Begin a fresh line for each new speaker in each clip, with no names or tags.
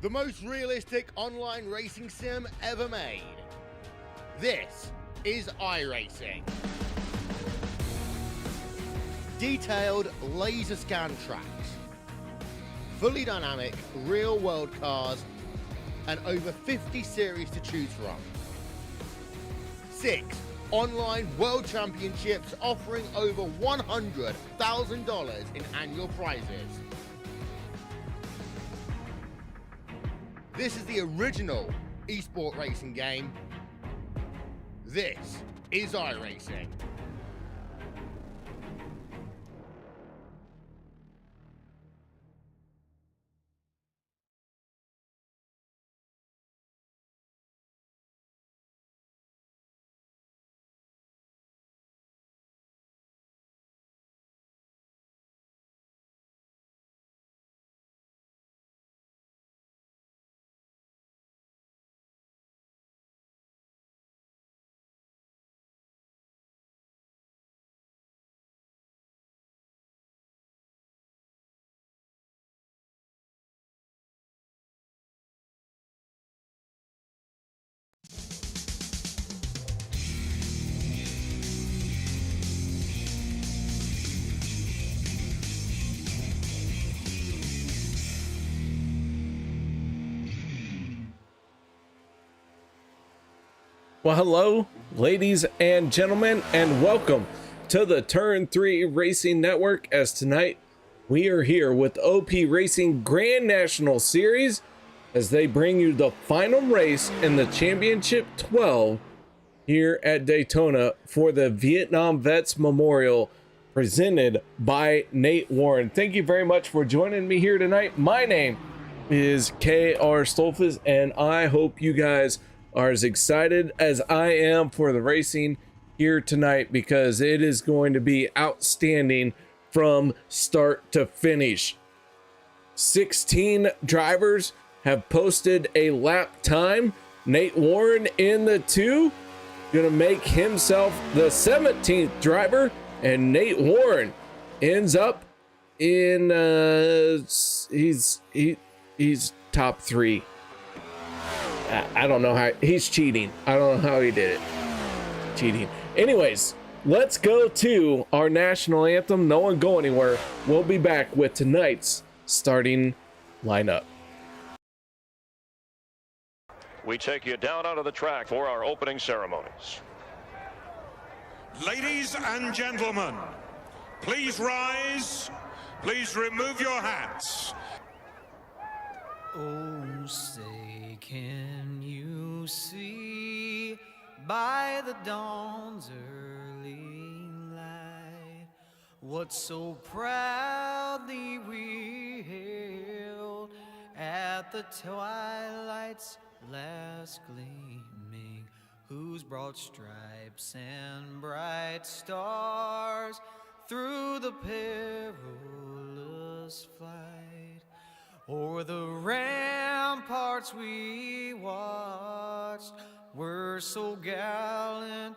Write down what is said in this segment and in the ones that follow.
the most realistic online racing sim ever made. This is iRacing. Detailed laser scan tracks, fully dynamic real world cars, and over 50 series to choose from. 6 online world championships offering over $100,000 in annual prizes. This is the original esport racing game. This is iRacing.
Well, hello, ladies and gentlemen, and welcome to the Turn 3 Racing Network, as tonight we are here with OP Racing Grand National Series as they bring you the final race in the Championship 12 here at Daytona for the Vietnam Vets Memorial presented by Nate Warren. Thank you very much for joining me here tonight. My name is KR Stolfus, and I hope you guys are as excited as I am for the racing here tonight, because it is going to be outstanding from start to finish. 16 drivers have posted a lap time. Nate Warren in the 2, gonna make himself the 17th driver, and Nate Warren ends up in he's top 3. I don't know how he's cheating. I don't know how he did it. Cheating. Anyways, let's go to our national anthem. No one go anywhere. We'll be back with tonight's starting lineup.
We take you down onto the track for our opening ceremonies.
Ladies and gentlemen, please rise. Please remove your hats.
Oh, say, can you see by the dawn's early light what so proudly we hailed at the twilight's last gleaming, whose broad stripes and bright stars through the perilous flight o'er the ramparts we watched were so gallantly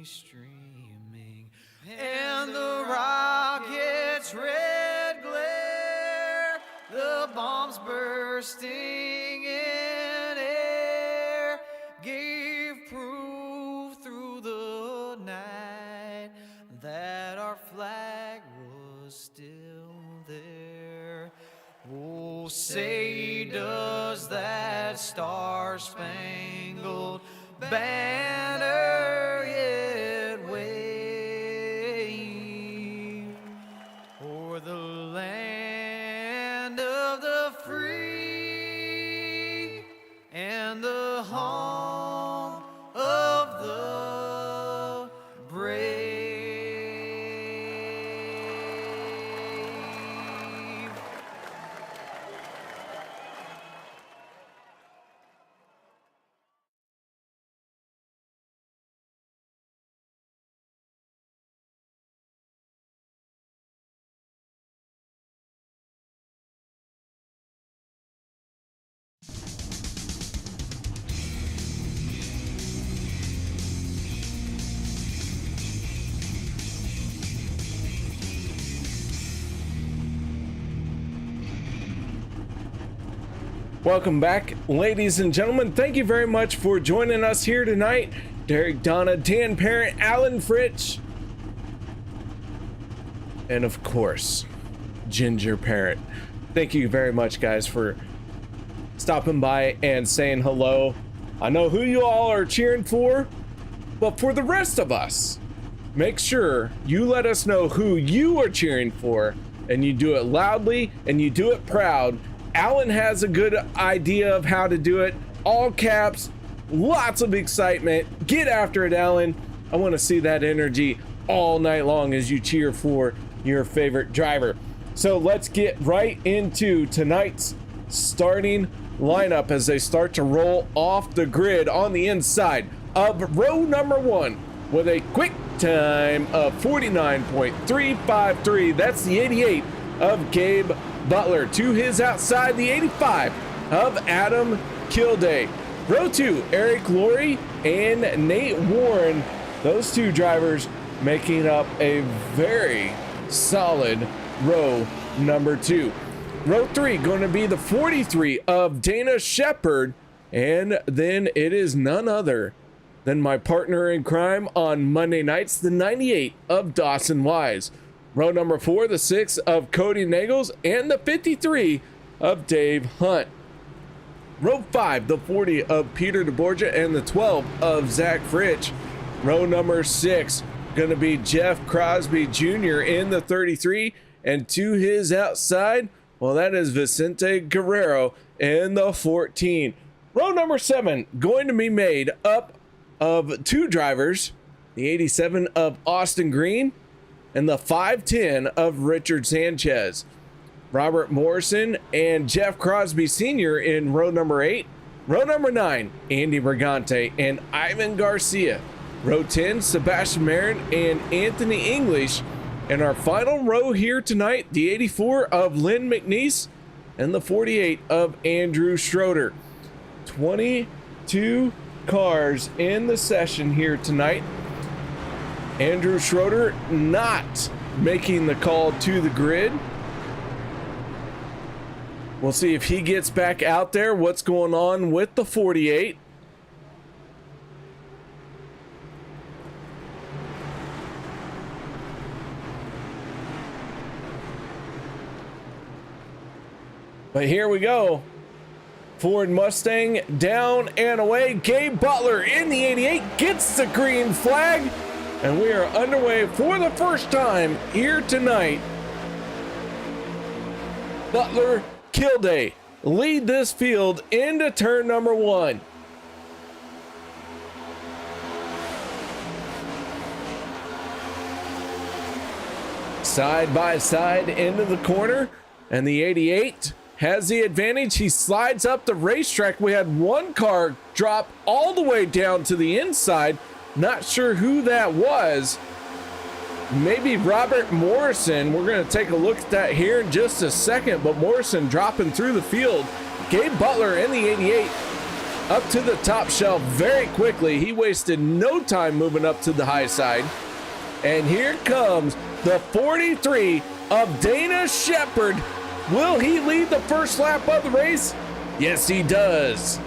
streaming, and the rocket's red glare, the bombs bursting in air, gave proof through the night that our flag was still there. Oh, say does that star-spangled banner yet wave o'er the land of the free and the home of the brave?
Welcome back, ladies and gentlemen. Thank you very much for joining us here tonight. Derek, Donna, Dan Parent, Alan Fritsch, and of course, Ginger Parent. Thank you very much, guys, for stopping by and saying hello. I know who you all are cheering for, but for the rest of us, make sure you let us know who you are cheering for, and you do it loudly and you do it proud. Alan has a good idea of how to do it. All caps, lots of excitement. Get after it, Alan. I want to see that energy all night long as you cheer for your favorite driver. So let's get right into tonight's starting lineup as they start to roll off the grid on the inside of row number 1 with a quick time of 49.353. That's the 88 of Gabe Butler. To his outside, the 85 of Adam Kilday. Row 2, Eric Laurie and Nate Warren. Those two drivers making up a very solid row number 2. Row 3 going to be the 43 of Dana Shepard, and then it is none other than my partner in crime on Monday nights, the 98 of Dawson Wise. Row number 4, the 6 of Kody Neagles, and the 53 of Dave Hunt. Row 5, the 40 of Peter DeBorgia, and the 12 of Zach Fritsch. Row number 6 going to be Jeff Crosby Jr. in the 33, and to his outside, well, that is Vicente Guerrero in the 14. Row number 7 going to be made up of two drivers, the 87 of Austin Green and the 510 of Richard Sanchez. Robert Morrison and Jeff Crosby Sr. in row number 8. Row number 9, Andy Brigante and Ivan Garcia. Row 10, Sebastian Marin and Anthony English. And our final row here tonight, the 84 of Lynn McNeese and the 48 of Andrew Schroeder. 22 cars in the session here tonight. Andrew Schroeder not making the call to the grid. We'll see if he gets back out there. What's going on with the 48? But here we go. Ford Mustang down and away. Gabe Butler in the 88 gets the green flag. And we are underway for the first time here tonight. Butler, Kilday lead this field into turn number 1. Side by side into the corner, and the 88 has the advantage. He slides up the racetrack. We had one car drop all the way down to the inside. Not sure who that was. Maybe Robert Morrison. We're going to take a look at that here in just a second, but Morrison dropping through the field. Gabe Butler in the 88 up to the top shelf very quickly. He wasted no time moving up to the high side. And here comes the 43 of Dana Shepard. Will he lead the first lap of the race? Yes, he does.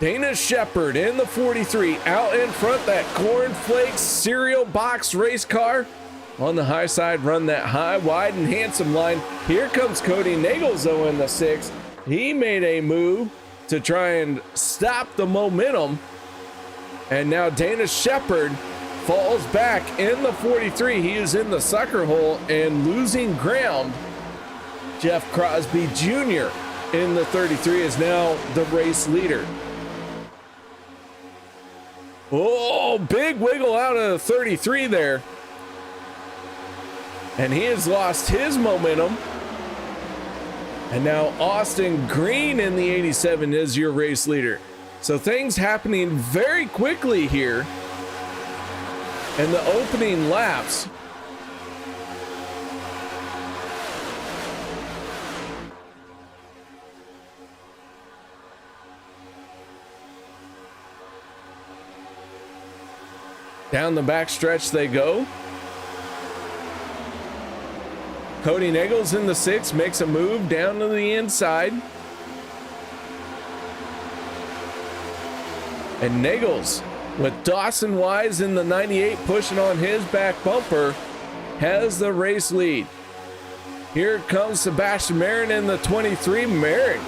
Dana Shepard in the 43 out in front, that cornflakes cereal box race car. On the high side, run that high, wide, and handsome line. Here comes Kody Neagles though in the 6. He made a move to try and stop the momentum. And now Dana Shepard falls back in the 43. He is in the sucker hole and losing ground. Jeff Crosby Jr. in the 33 is now the race leader. Oh, big wiggle out of the 33 there. And he has lost his momentum. And now Austin Green in the 87 is your race leader. So things happening very quickly here in the opening laps. Down the back stretch they go. Kody Neagles in the 6 makes a move down to the inside. And Neagles, with Dawson Wise in the 98 pushing on his back bumper, has the race lead. Here comes Sebastian Marin in the 23. Marin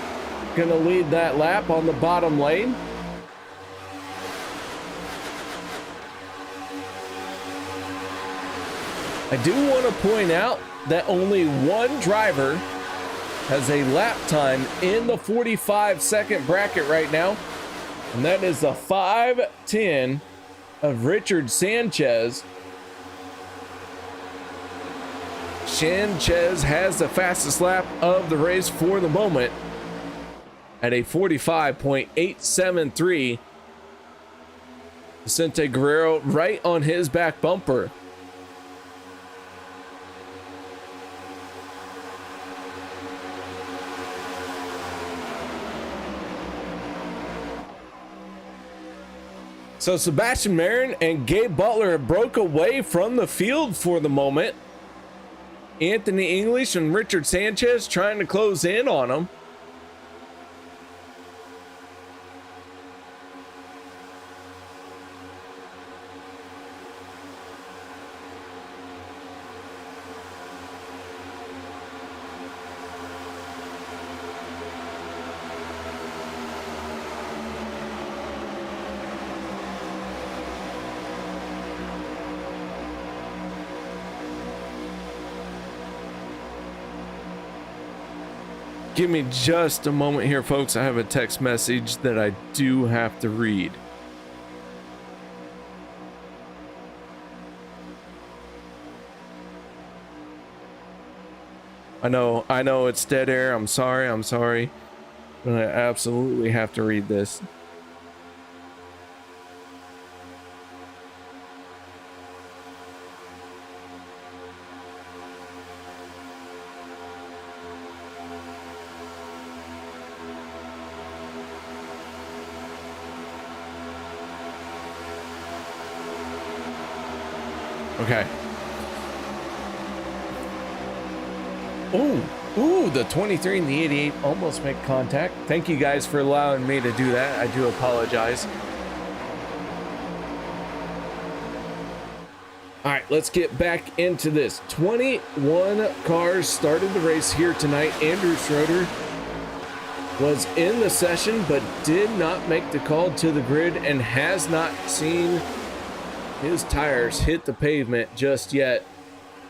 gonna lead that lap on the bottom lane. I do want to point out that only one driver has a lap time in the 45-second bracket right now, and that is the 5:10 of Richard Sanchez. Sanchez has the fastest lap of the race for the moment at a 45.873. Vicente Guerrero right on his back bumper. So Sebastian Marin and Gabe Butler broke away from the field for the moment. Anthony English and Richard Sanchez trying to close in on them. Give me just a moment here, folks. I have a text message that I do have to read. I know it's dead air. I'm sorry. But I absolutely have to read this. Okay. Ooh, the 23 and the 88 almost make contact. Thank you guys for allowing me to do that. I do apologize. All right, let's get back into this. 21 cars started the race here tonight. Andrew Schroeder was in the session, but did not make the call to the grid and has not seen his tires hit the pavement just yet.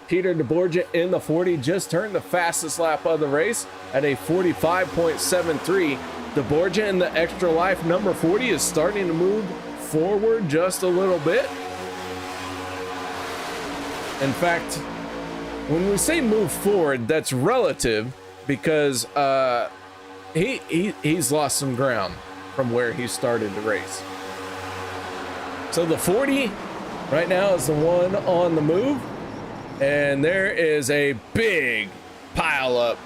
Peter DeBorgia in the 40 just turned the fastest lap of the race at a 45.73. DeBorgia in the extra life number 40 is starting to move forward just a little bit. In fact, when we say move forward, that's relative because he's lost some ground from where he started the race. So the 40 right now is the one on the move, and there is a big pile up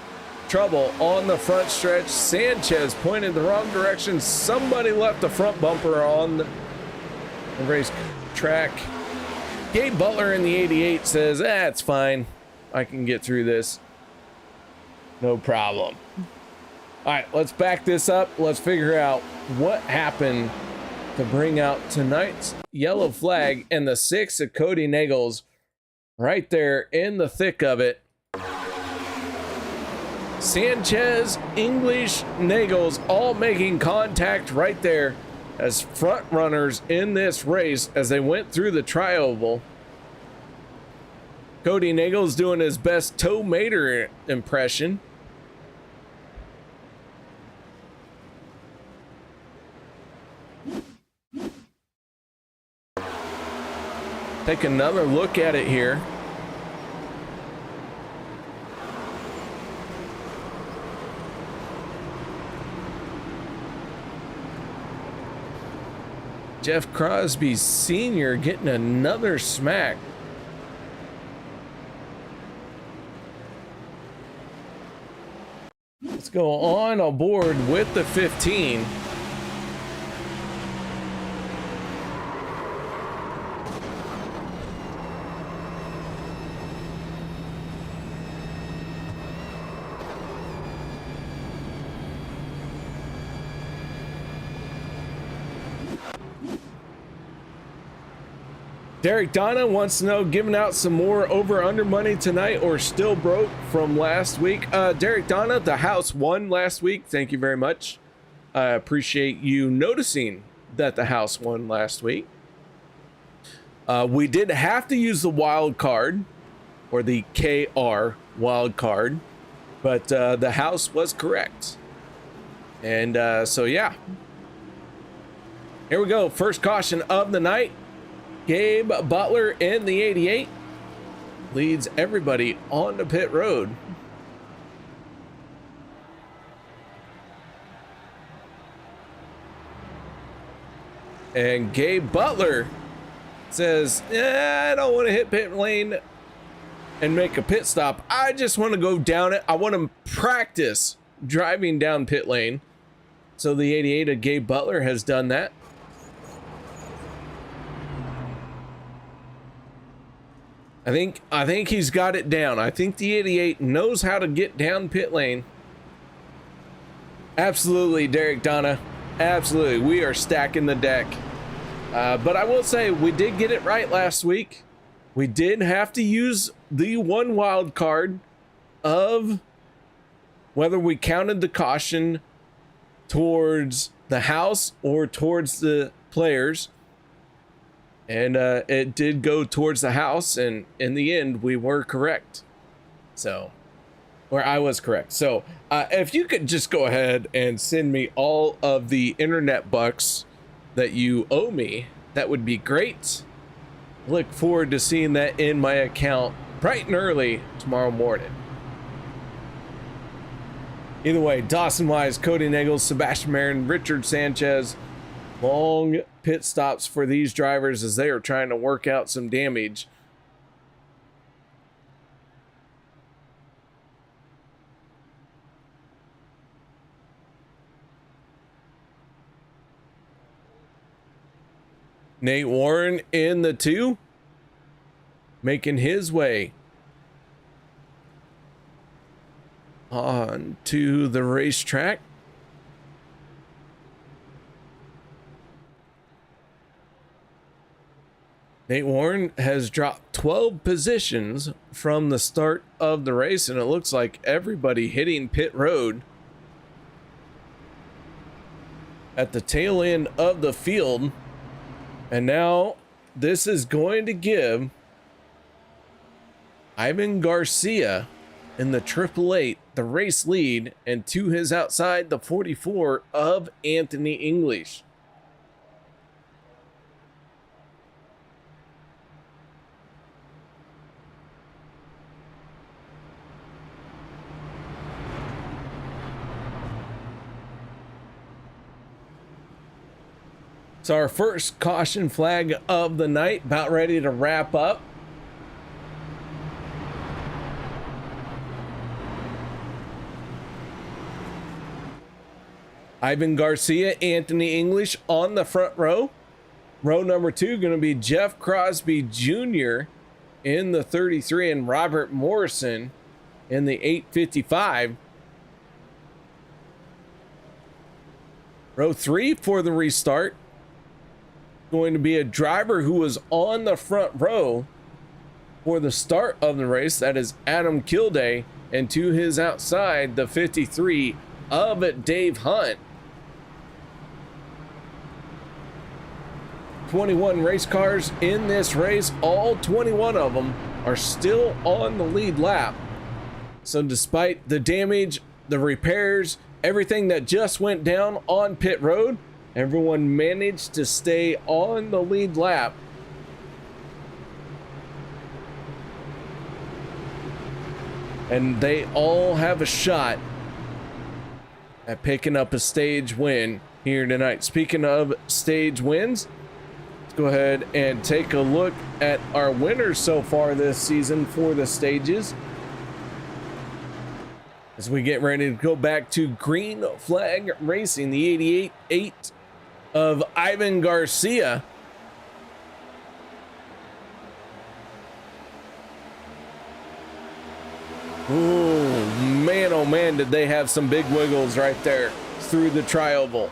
trouble on the front stretch. Sanchez pointed the wrong direction. Somebody left the front bumper on the race track. Gabe Butler in the 88 says, it's fine. I can get through this. No problem. All right, let's back this up. Let's figure out what happened to bring out tonight's yellow flag, and the 6 of Kody Neagles right there in the thick of it. Sanchez, English, Neagles all making contact right there as front runners in this race as they went through the tri-oval. Kody Neagles doing his best Toe Mater impression. Take another look at it here. Jeff Crosby Sr. getting another smack. Let's go on aboard with the 15. Derek Donna wants to know, giving out some more over-under money tonight or still broke from last week? Derek Donna, the house won last week. Thank you very much. I appreciate you noticing that the house won last week. We did have to use the wild card, or the KR wild card, but the house was correct. And so, yeah. Here we go. First caution of the night. Gabe Butler in the 88 leads everybody on the pit road. And Gabe Butler says, I don't want to hit pit lane and make a pit stop. I just want to go down it. I want to practice driving down pit lane. So the 88 of Gabe Butler has done that. I think he's got it down. I think the 88 knows how to get down pit lane. Absolutely, Derek Donna. Absolutely. We are stacking the deck. But I will say, we did get it right last week. We did have to use the one wild card of whether we counted the caution towards the house or towards the players. And it did go towards the house, and in the end, we were correct. So, or I was correct. So, if you could just go ahead and send me all of the internet bucks that you owe me, that would be great. Look forward to seeing that in my account bright and early tomorrow morning. Either way, Dawson Wise, Kody Neagles, Sebastian Marin, Richard Sanchez, long pit stops for these drivers as they are trying to work out some damage. Nate Warren in the 2, making his way on to the racetrack. Nate Warren has dropped 12 positions from the start of the race, and it looks like everybody hitting pit road at the tail end of the field. And now this is going to give Ivan Garcia in the 888 the race lead, and to his outside the 44 of Anthony English. So our first caution flag of the night, about ready to wrap up. Ivan Garcia, Anthony English on the front row. Row number 2 going to be Jeff Crosby Jr. in the 33 and Robert Morrison in the 855. Row 3 for the restart, going to be a driver who was on the front row for the start of the race. That is Adam Kilday, and to his outside the 53 of Dave Hunt. 21 race cars in this race. All 21 of them are still on the lead lap. So despite the damage, the repairs, everything that just went down on pit road, everyone managed to stay on the lead lap. And they all have a shot at picking up a stage win here tonight. Speaking of stage wins, let's go ahead and take a look at our winners so far this season for the stages, as we get ready to go back to green flag racing. The 88-8 of Ivan Garcia. Ooh, man, oh man, did they have some big wiggles right there through the tri-oval.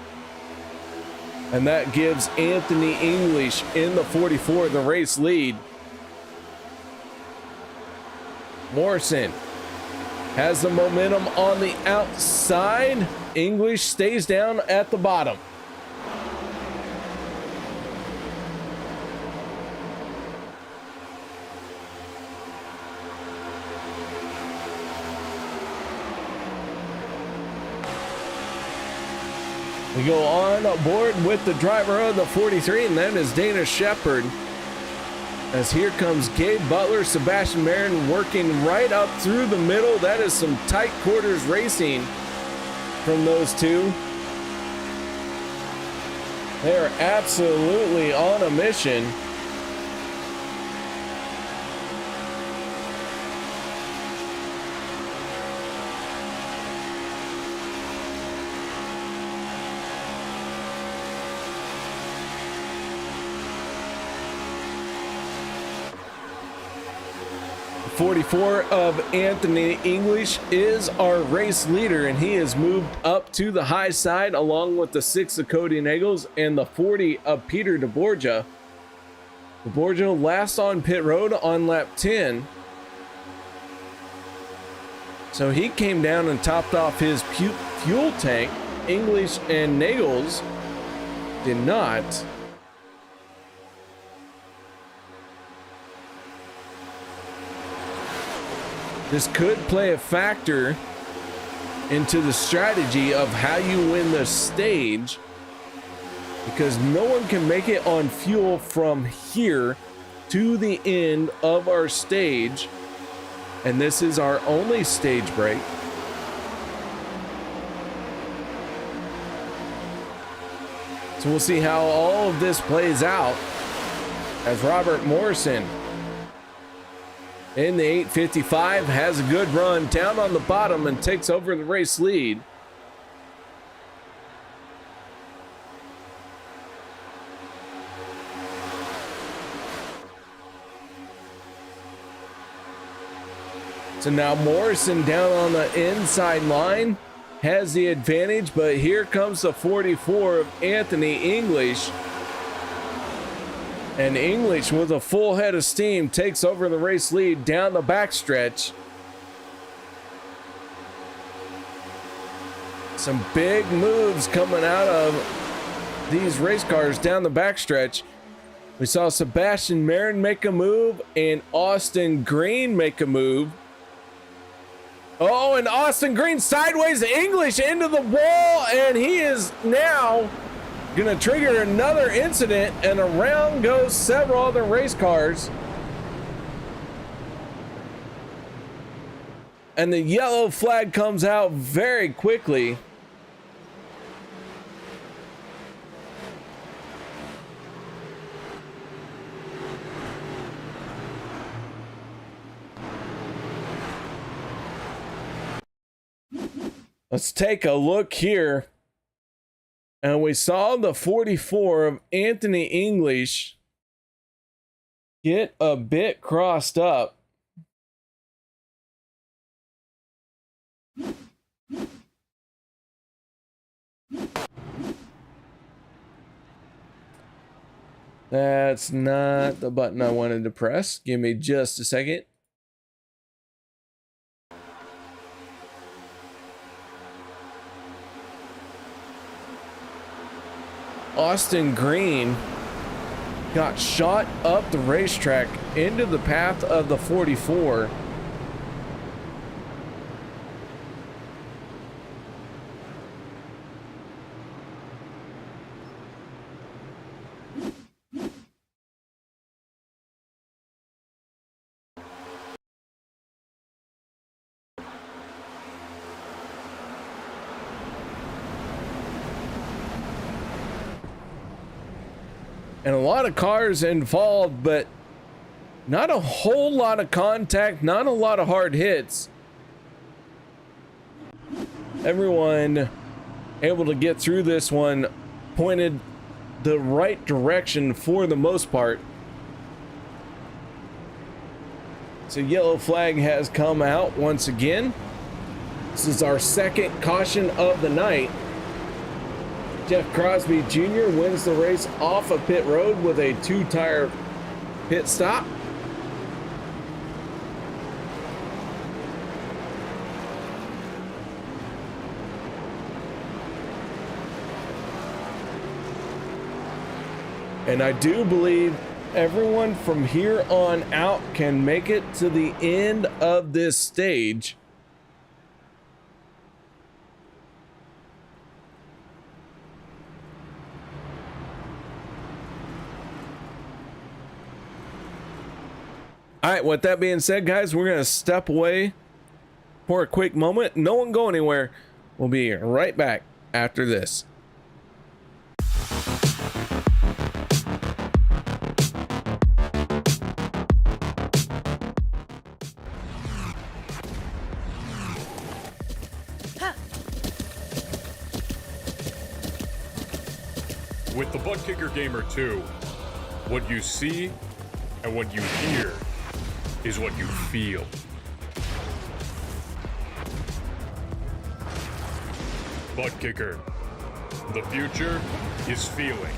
And that gives Anthony English in the 44 the race lead. Morrison has the momentum on the outside. English stays down at the bottom. We go on board with the driver of the 43, and that is Dana Shepard. As here comes Gabe Butler, Sebastian Marin working right up through the middle. That is some tight quarters racing from those two. They are absolutely on a mission. The 44 of Anthony English is our race leader, and he has moved up to the high side along with the 6 of Kody Neagles and the 40 of Peter DeBorgia. DeBorgia last on pit road on lap 10. So he came down and topped off his fuel tank. English and Neagles did not. This could play a factor into the strategy of how you win the stage, because no one can make it on fuel from here to the end of our stage, and this is our only stage break. So we'll see how all of this plays out as Robert Morrison in the 855 has a good run down on the bottom and takes over the race lead. So now Morrison down on the inside line has the advantage, but here comes the 44 of Anthony English. And English, with a full head of steam, takes over the race lead down the backstretch. Some big moves coming out of these race cars down the backstretch. We saw Sebastian Marin make a move and Austin Green make a move. Oh, and Austin Green sideways English into the wall, and he is now gonna trigger another incident, and around goes several other race cars. And the yellow flag comes out very quickly. Let's take a look here. And we saw the 44 of Anthony English get a bit crossed up. That's not the button I wanted to press. Give me just a second. Austin Green got shot up the racetrack into the path of the 44. And a lot of cars involved, but not a whole lot of contact, not a lot of hard hits. Everyone able to get through this one, pointed the right direction for the most part. So yellow flag has come out once again. This is our second caution of the night. Jeff Crosby Jr. wins the race off of pit road with a 2-tire pit stop. And I do believe everyone from here on out can make it to the end of this stage. All right, with that being said, guys, we're going to step away for a quick moment. No one go anywhere. We'll be right back after this.
With the Butt Kicker Gamer 2, what you see and what you hear is what you feel. Butt Kicker. The future is feeling.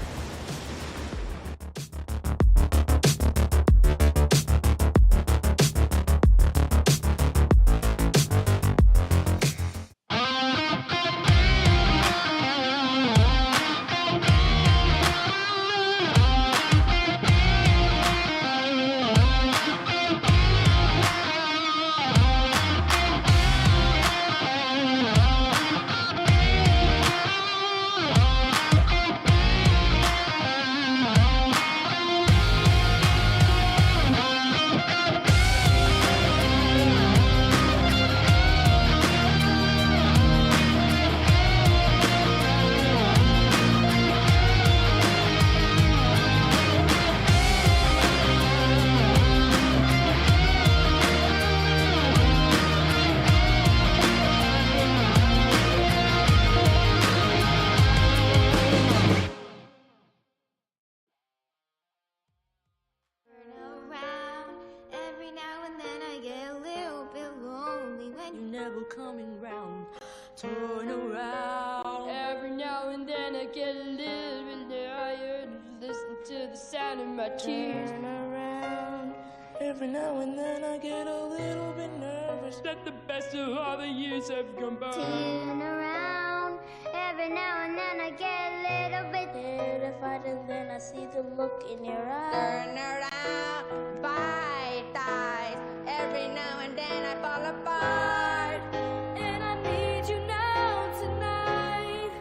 Coming round, turn around. Every now and then I get a little bit tired. Listen to the sound of my tears. Turn around. Every now and then I get a little bit nervous that the best of all the years have gone by. Turn around. Every now and then I get a little bit terrified, and then I see the look in your eyes. Turn around, bite eyes. Every now and then I fall apart. And I need you now tonight.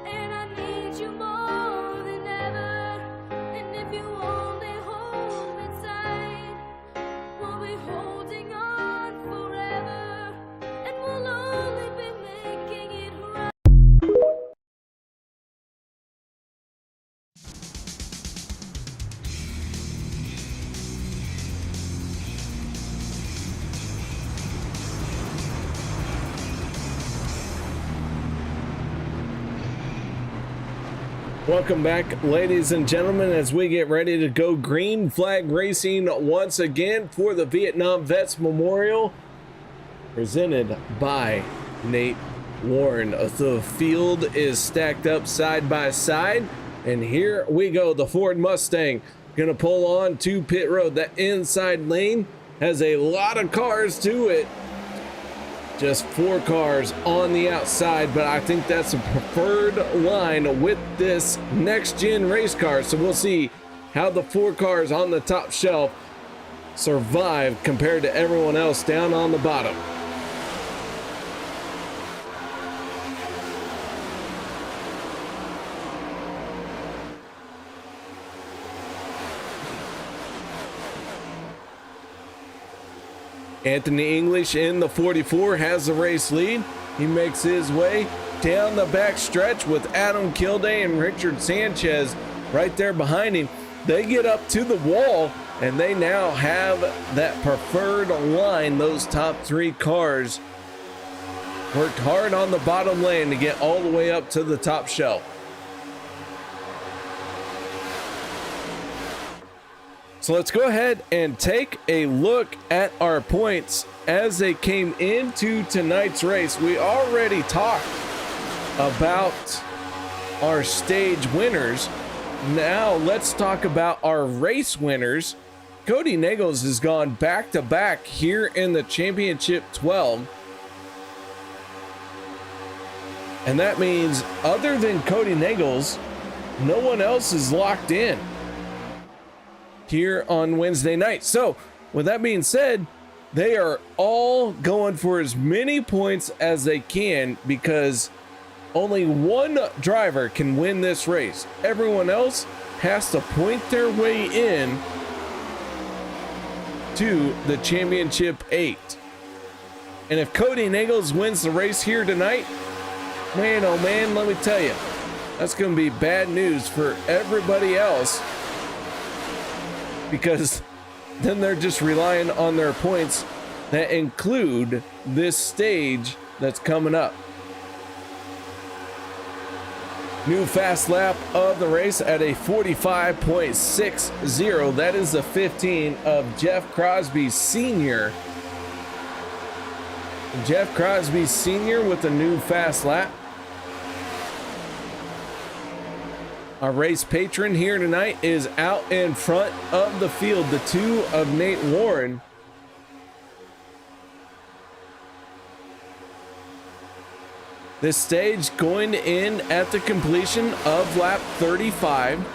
And I need you more than ever. And if you only hold me tight, we'll be holding on forever. And we'll only be making it right.
Welcome back, ladies and gentlemen, as we get ready to go green flag racing once again for the Vietnam Vets Memorial, presented by Nate Warren. The field is stacked up side by side, and here we go. The Ford Mustang gonna pull on to pit road. That inside lane has a lot of cars to it. Just 4 cars on the outside, but I think that's a preferred line with this next gen race car. So we'll see how the 4 cars on the top shelf survive compared to everyone else down on the bottom. Anthony English in the 44 has the race lead. He makes his way down the back stretch with Adam Kilday and Richard Sanchez right there behind him. They get up to the wall, and they now have that preferred line. Those top 3 cars worked hard on the bottom lane to get all the way up to the top shelf. So let's go ahead and take a look at our points as they came into tonight's race. We already talked about our stage winners. Now let's talk about our race winners. Kody Neagles has gone back to back here in the championship 12. And that means other than Kody Neagles, no one else is locked in here on Wednesday night. So with that being said, they are all going for as many points as they can because only one driver can win this race. Everyone else has to point their way in to the championship 8. And if Kody Neagles wins the race here tonight, man, oh man, let me tell you, that's going to be bad news for everybody else, because then they're just relying on their points that include this stage that's coming up. New fast lap of the race at a 45.60. That is the 15 of Jeff Crosby Sr. Jeff Crosby Sr. with a new fast lap. Our race patron here tonight is out in front of the field, the 2 of Nate Warren. This stage going to end at the completion of lap 35.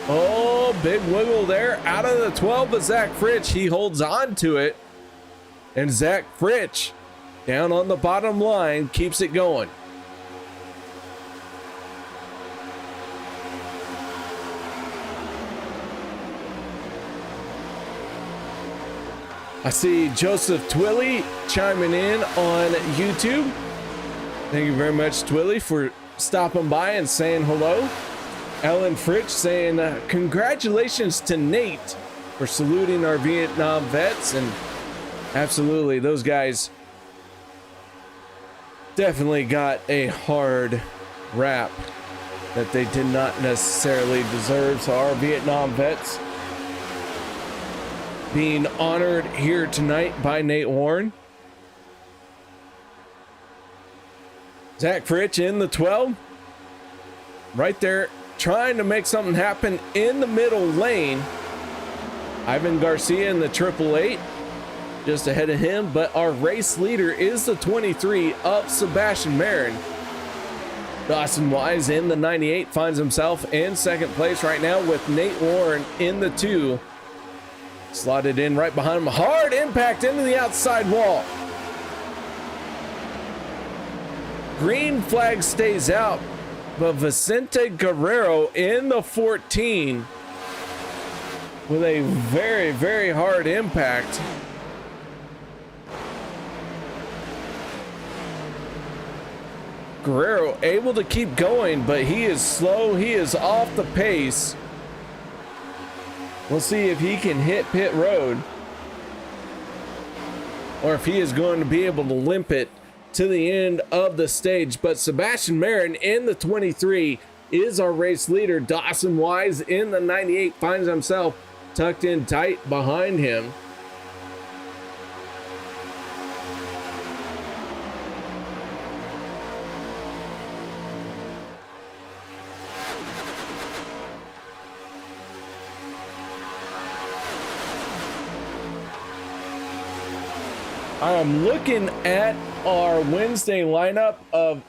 Oh, big wiggle there out of the 12 of Zach Fritsch. He holds on to it. And Zach Fritsch down on the bottom line keeps it going. I see Joseph Twilly chiming in on YouTube. Thank you very much, Twilly, for stopping by and saying hello. Ellen Fritsch saying congratulations to Nate for saluting our Vietnam vets. And absolutely, those guys definitely got a hard rap that they did not necessarily deserve. So our Vietnam vets being honored here tonight by Nate Warren. Zach Fritsch in the 12. Right there, trying to make something happen in the middle lane. Ivan Garcia in the 888, just ahead of him. But our race leader is the 23 of Sebastian Marin. Dawson Wise in the 98 finds himself in second place right now with Nate Warren in the 2. Slotted in right behind him. Hard impact into the outside wall. Green flag stays out, but Vicente Guerrero in the 14 with a very, very hard impact. Guerrero able to keep going, but he is slow. He is off the pace. We'll see if he can hit pit road or if he is going to be able to limp it to the end of the stage. But Sebastian Marin in the 23 is our race leader. Dawson Wise in the 98 finds himself tucked in tight behind him. I am looking at our Wednesday lineup of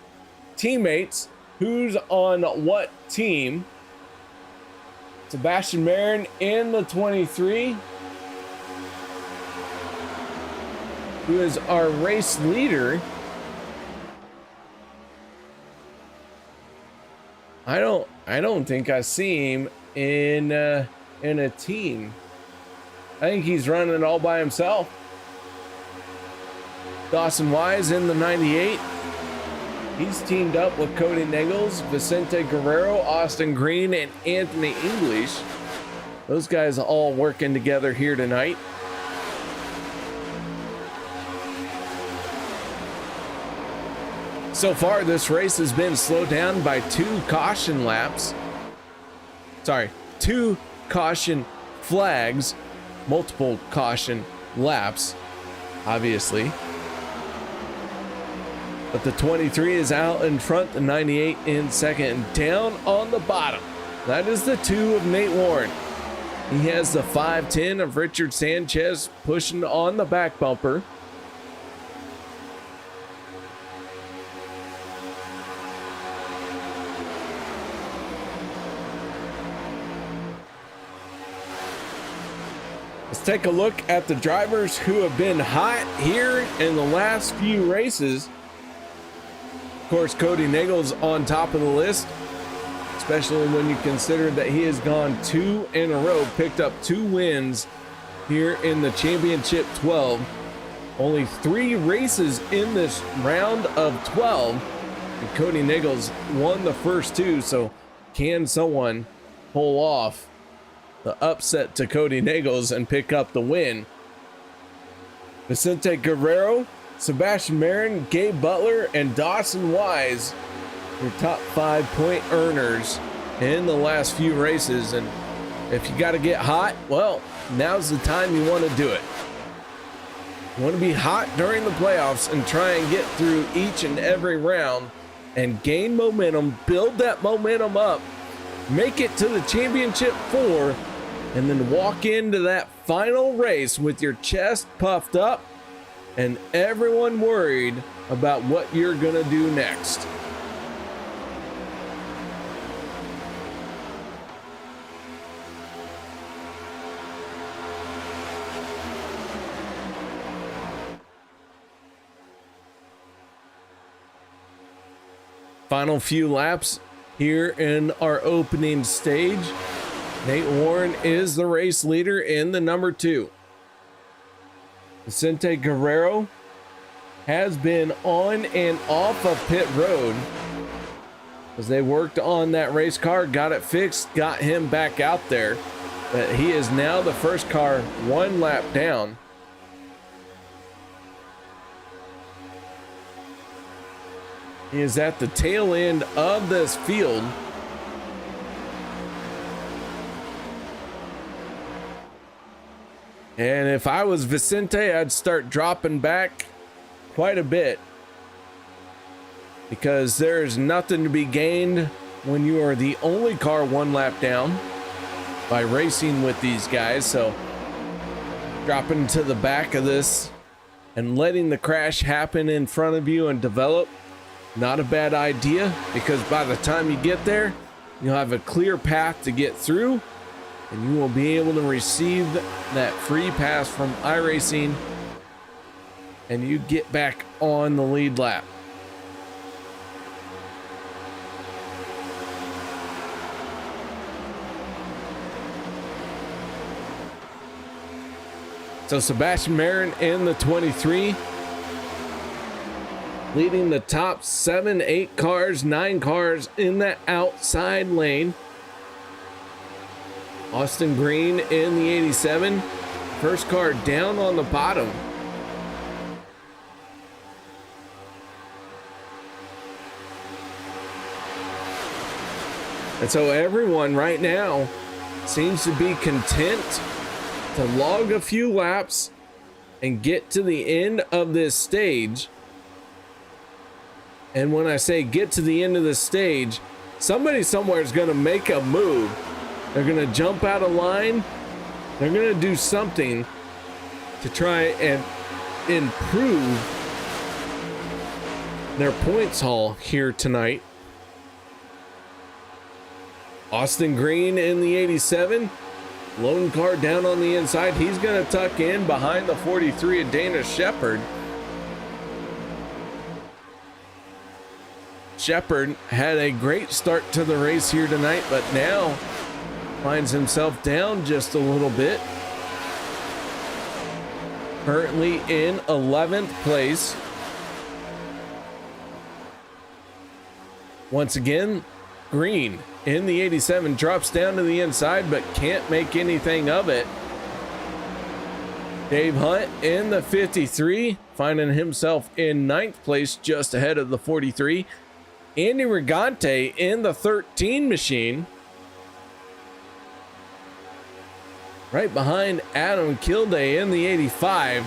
teammates. Who's on what team? Sebastian Marin in the 23, who is our race leader. I don't think I see him in a team. I think he's running all by himself. Dawson Wise in the 98. He's teamed up with Kody Neagles, Vicente Guerrero, Austin Green, and Anthony English. Those guys all working together here tonight. So far, this race has been slowed down by 2 caution laps. Sorry, 2 caution flags, multiple caution laps, obviously. But the 23 is out in front, the 98 in second, and down on the bottom. That is the 2 of Nate Warren. He has the 510 of Richard Sanchez pushing on the back bumper. Let's take a look at the drivers who have been hot here in the last few races. Of course, Kody Neagles on top of the list, especially when you consider that he has gone 2 in a row, picked up 2 wins here in the Championship 12. Only 3 races in this round of 12, and Kody Neagles won the first 2, so can someone pull off the upset to Kody Neagles and pick up the win? Vicente Guerrero, Sebastian Marin, Gabe Butler, and Dawson Wise, your top 5 point earners in the last few races. And if you got to get hot, well, now's the time you want to do it. You want to be hot during the playoffs and try and get through each and every round and gain momentum, build that momentum up, make it to the Championship 4, and then walk into that final race with your chest puffed up and everyone worried about what you're gonna do next. Final few laps here in our opening stage. Nate Warren is the race leader in the number 2. Vicente Guerrero has been on and off of pit road as they worked on that race car, got it fixed, got him back out there. But he is now the first car 1 lap down. He is at the tail end of this field. And if I was Vicente, I'd start dropping back quite a bit, because there's nothing to be gained when you are the only car 1 lap down by racing with these guys. So dropping to the back of this and letting the crash happen in front of you and develop, not a bad idea, because by the time you get there, you'll have a clear path to get through, and you will be able to receive that free pass from iRacing, and you get back on the lead lap. So Sebastian Marin in the 23, leading the top 7, 8 cars, 9 cars in that outside lane. Austin Green in the 87, first car down on the bottom. And so everyone right now seems to be content to log a few laps and get to the end of this stage. And when I say get to the end of the stage, somebody somewhere is going to make a move. They're going to jump out of line. They're going to do something to try and improve their points haul here tonight. Austin Green in the 87. Lone car down on the inside. He's going to tuck in behind the 43 of Dana Shepard. Shepard had a great start to the race here tonight, but now finds himself down just a little bit. Currently in 11th place. Once again, Green in the 87 drops down to the inside, but can't make anything of it. Dave Hunt in the 53, finding himself in 9th place, just ahead of the 43. Andy Brigante in the 13 machine, right behind Adam Kilday in the 85.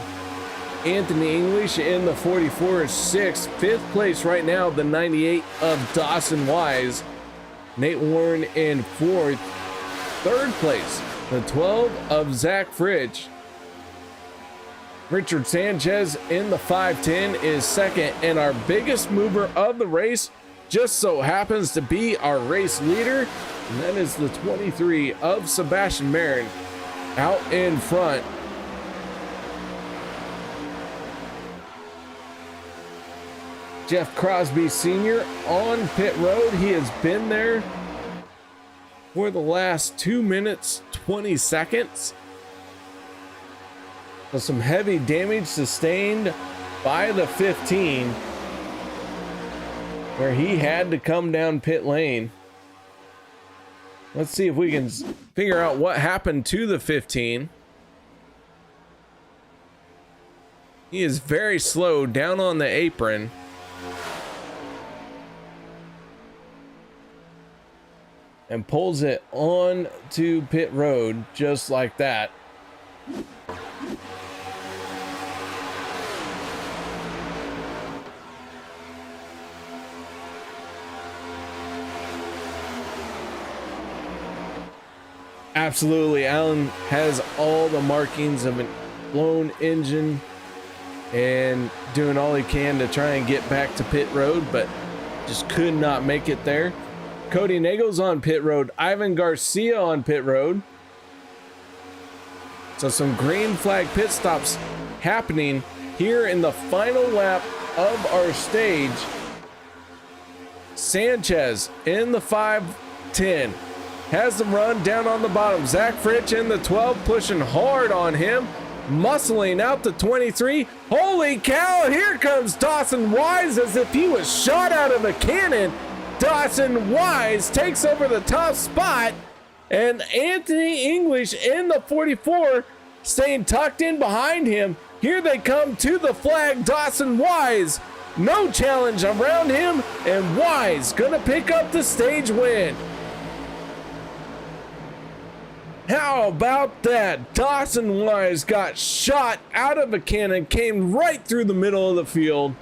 Anthony English in the 44 is 6th. 5th place right now, the 98 of Dawson Wise. Nate Warren in 4th. 3rd place, the 12 of Zach Fritsch. Richard Sanchez in the 510 is 2nd, and our biggest mover of the race just so happens to be our race leader, and that is the 23 of Sebastian Marin out in front. Jeff Crosby Sr. on pit road. He has been there for the last 2 minutes, 20 seconds. So some heavy damage sustained by the 15, where he had to come down pit lane. Let's see if we can figure out what happened to the 15. He is very slow down on the apron. And pulls it on to pit road just like that. Absolutely, Alan has all the markings of a blown engine and doing all he can to try and get back to pit road, but just could not make it there. Kody Neagles on pit road, Ivan Garcia on pit road. So some green flag pit stops happening here in the final lap of our stage. Sanchez in the 510 has the run down on the bottom. Zach Fritsch in the 12 pushing hard on him, muscling out the 23. Holy cow, here comes Dawson Wise as if he was shot out of a cannon. Dawson Wise takes over the top spot, and Anthony English in the 44 staying tucked in behind him. Here they come to the flag. Dawson Wise, no challenge around him, and Wise gonna pick up the stage win. How about that? Dawson Wise got shot out of a cannon, came right through the middle of the field,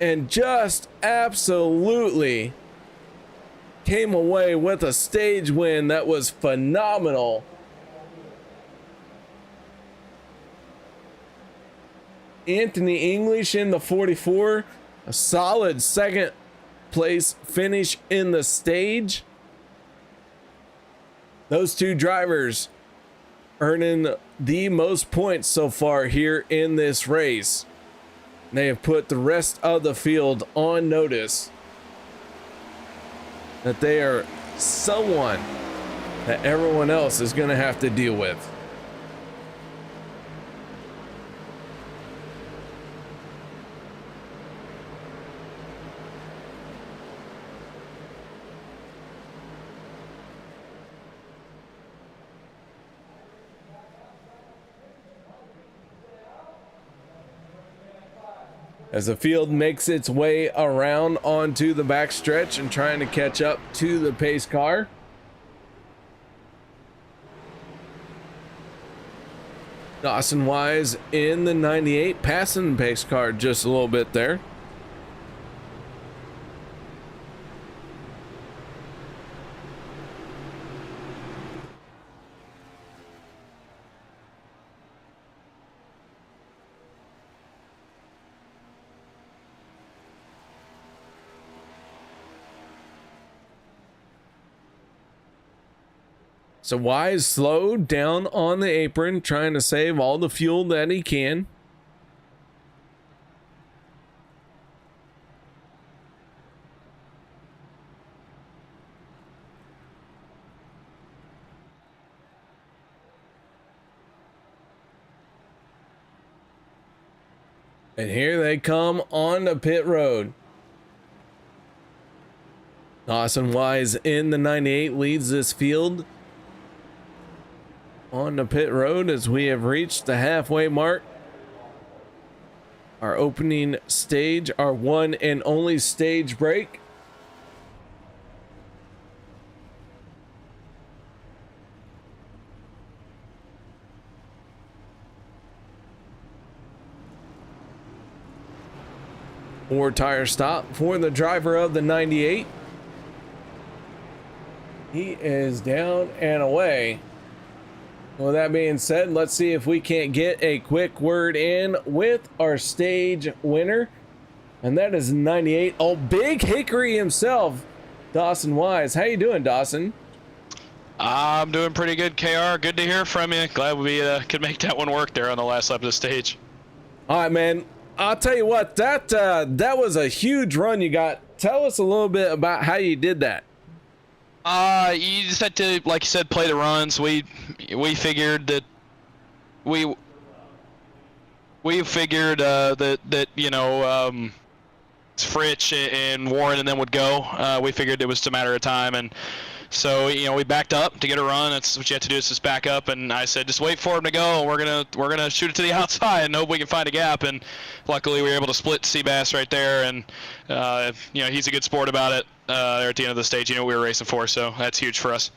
and just absolutely came away with a stage win that was phenomenal. Anthony English in the 44, a solid 2nd place finish in the stage. Those two drivers earning the most points so far here in this race. They have put the rest of the field on notice that they are someone that everyone else is going to have to deal with. As the field makes its way around onto the backstretch and trying to catch up to the pace car. Dawson Wise in the 98, passing the pace car just a little bit there. So Wise slowed down on the apron, trying to save all the fuel that he can. And here they come on the pit road. Dawson Wise in the 98 leads this field on the pit road as we have reached the halfway mark. Our opening stage, our one and only stage break. 4 tire stop for the driver of the 98. He is down and away. Well, that being said, let's see if we can't get a quick word in with our stage winner. And that is 98. Oh, Big Hickory himself, Dawson Wise. How you doing, Dawson?
I'm doing pretty good, KR. Good to hear from you. Glad we could make that one work there on the last lap of the stage.
All right, man. I'll tell you what, that was a huge run you got. Tell us a little bit about how you did that.
You just had to, like you said, play the runs. We figured that that you know, Fritsch and Warren and them would go. We figured it was just a matter of time, and so you know we backed up to get a run. That's what you have to do, is just back up. And I said, just wait for him to go. We're gonna shoot it to the outside and hope we can find a gap. And luckily we were able to split Seabass right there. And you know, he's a good sport about it. There at the end of the stage, you know, we were racing for, so that's huge for us.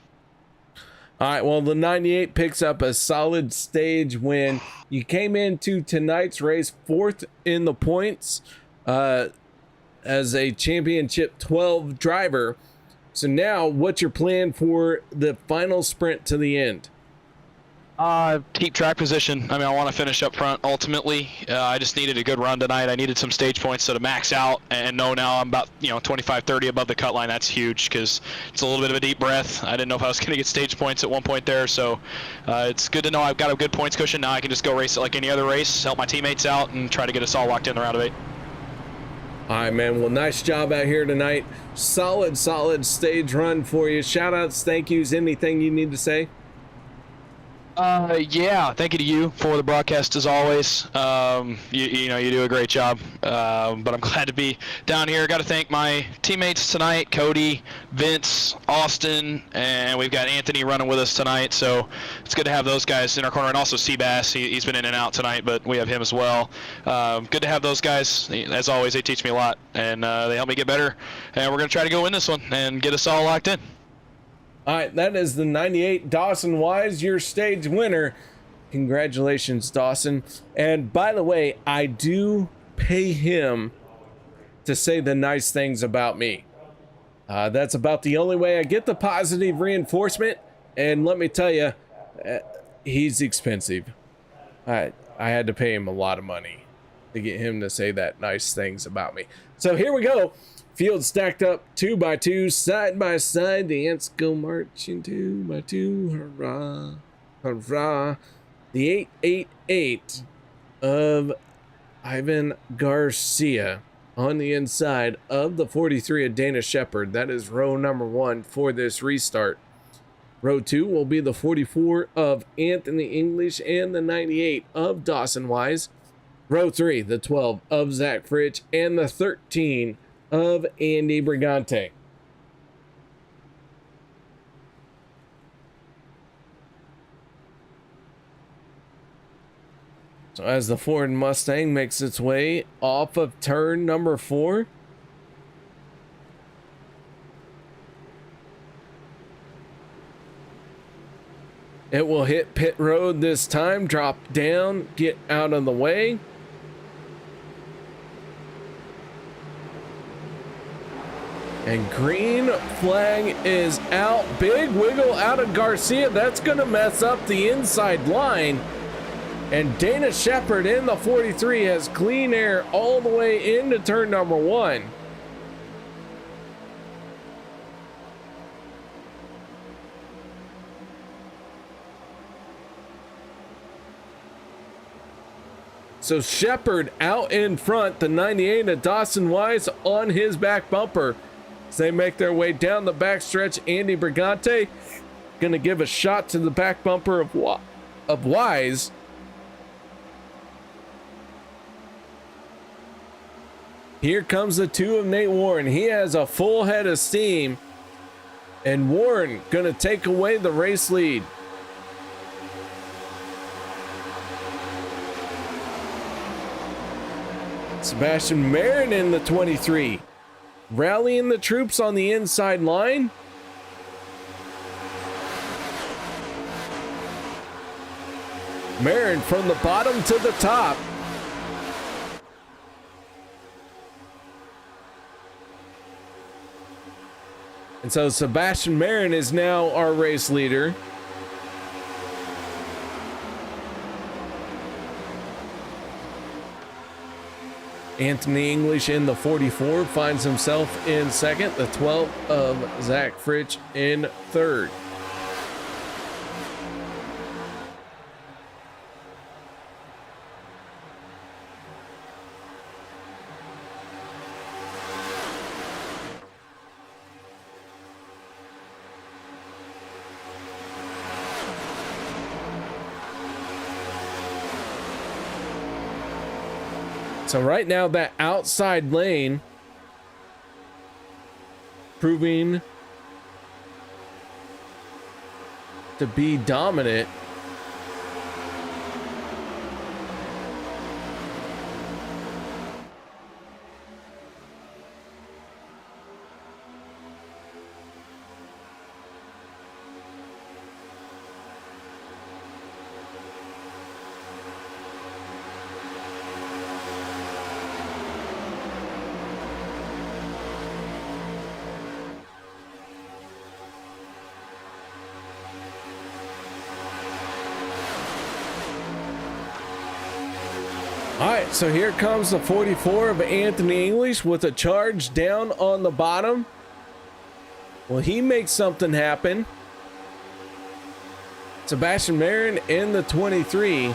All right, well, the 98 picks up a solid stage win. You came into tonight's race 4th in the points as a championship 12 driver. So now, what's your plan for the final sprint to the end?
Keep track position. I mean, I want to finish up front ultimately. I just needed a good run tonight. I needed some stage points so to max out and know now I'm about, you know, 25, 30 above the cut line. That's huge because it's a little bit of a deep breath. I didn't know if I was going to get stage points at one point there. So it's good to know I've got a good points cushion. Now I can just go race it like any other race, help my teammates out, and try to get us all locked in the round of 8.
All right, man. Well, nice job out here tonight. Solid stage run for you. Shout outs, thank yous, anything you need to say?
Yeah, thank you to you for the broadcast as always. You know, you do a great job. But I'm glad to be down here. Got to thank my teammates tonight, Kody, Vince, Austin, and we've got Anthony running with us tonight. So it's good to have those guys in our corner, and also Seabass. He's been in and out tonight, but we have him as well. Good to have those guys. As always, they teach me a lot, and they help me get better. And we're going to try to go win this one and get us all locked in.
All right, that is the 98 Dawson Wise, your stage winner. Congratulations, Dawson. And by the way, I do pay him to say the nice things about me. That's about the only way I get the positive reinforcement. And let me tell you, he's expensive. I had to pay him a lot of money to get him to say that nice things about me. So here we go. Field stacked up 2 by 2, side by side. The ants go marching 2 by 2. Hurrah, hurrah. The 888 of Ivan Garcia on the inside of the 43 of Dana Shepard. That is row number 1 for this restart. Row 2 will be the 44 of Anthony English and the 98 of Dawson Wise. Row 3, the 12 of Zach Fritsch and the 13 of Andy Brigante. So as the Ford Mustang makes its way off of turn number 4, it will hit pit road this time, drop down, get out of the way. And green flag is out. Big wiggle out of Garcia. That's going to mess up the inside line. And Dana Shepard in the 43 has clean air all the way into turn number 1. So Shepard out in front, the 98 of Dawson Wise on his back bumper. As they make their way down the backstretch, Andy Brigante going to give a shot to the back bumper of Wise. Here comes the 2 of Nate Warren. He has a full head of steam. And Warren going to take away the race lead. Sebastian Marin in the 23. Rallying the troops on the inside line. Marin from the bottom to the top. And so Sebastian Marin is now our race leader. Anthony English in the 44 finds himself in second. The 12 of Zach Fritsch in third. So right now that outside lane proving to be dominant. All right, so here comes the 44 of Anthony English with a charge down on the bottom. Well, he makes something happen. Sebastian Marin in the 23.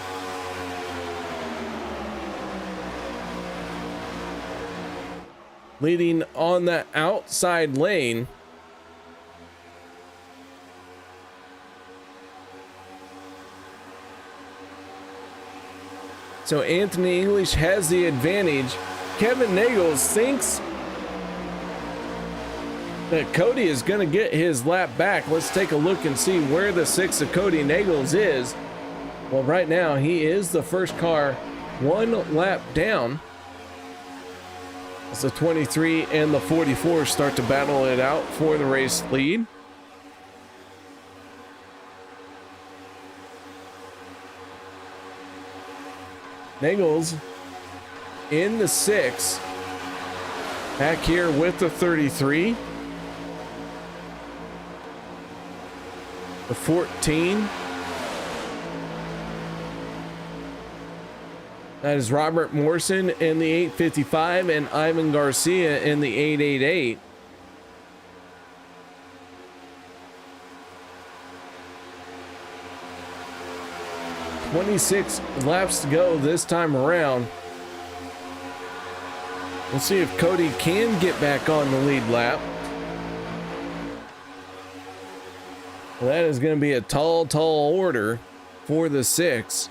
Leading on the outside lane. So Anthony English has the advantage. Kevin Neagles thinks that Kody is going to get his lap back. Let's take a look and see where the 6 of Kody Neagles is. Well, right now he is the first car, one lap down. As the 23 and the 44 start to battle it out for the race lead. Neagles in the 6, back here with the 33, the 14. That is Robert Morrison in the 855 and Ivan Garcia in the 888. "26 laps to go this time around." We'll see if Kody can get back on the lead lap. Well, that is going to be a tall order for the 6.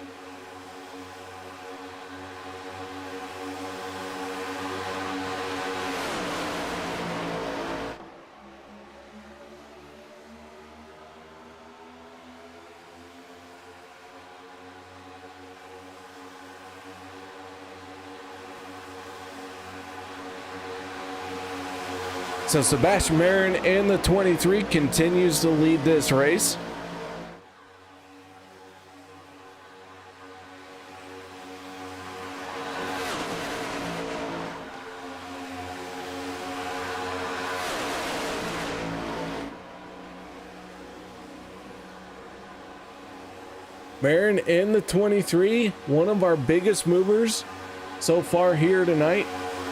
So Sebastian Marin in the 23 continues to lead this race. Marin in the 23, one of our biggest movers so far here tonight,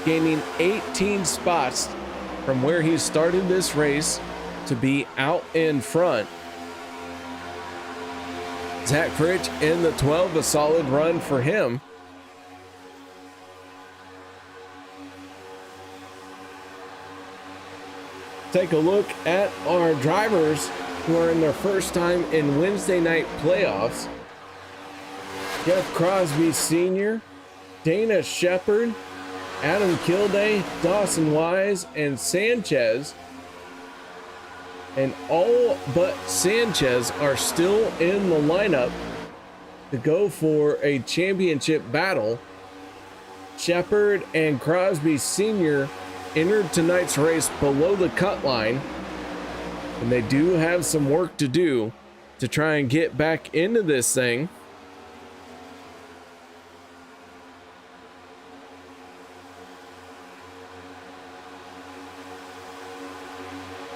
gaining 18 spots from where he started this race to be out in front. Zach Fritsch in the 12, a solid run for him. Take a look at our drivers who are in their first time in Wednesday night playoffs. Jeff Crosby Sr., Dana Shepard, Adam Kilday, Dawson Wise, and Sanchez. And all but Sanchez are still in the lineup to go for a championship battle. Shepard and Crosby Sr. entered tonight's race below the cut line, and they do have some work to do to try and get back into this thing.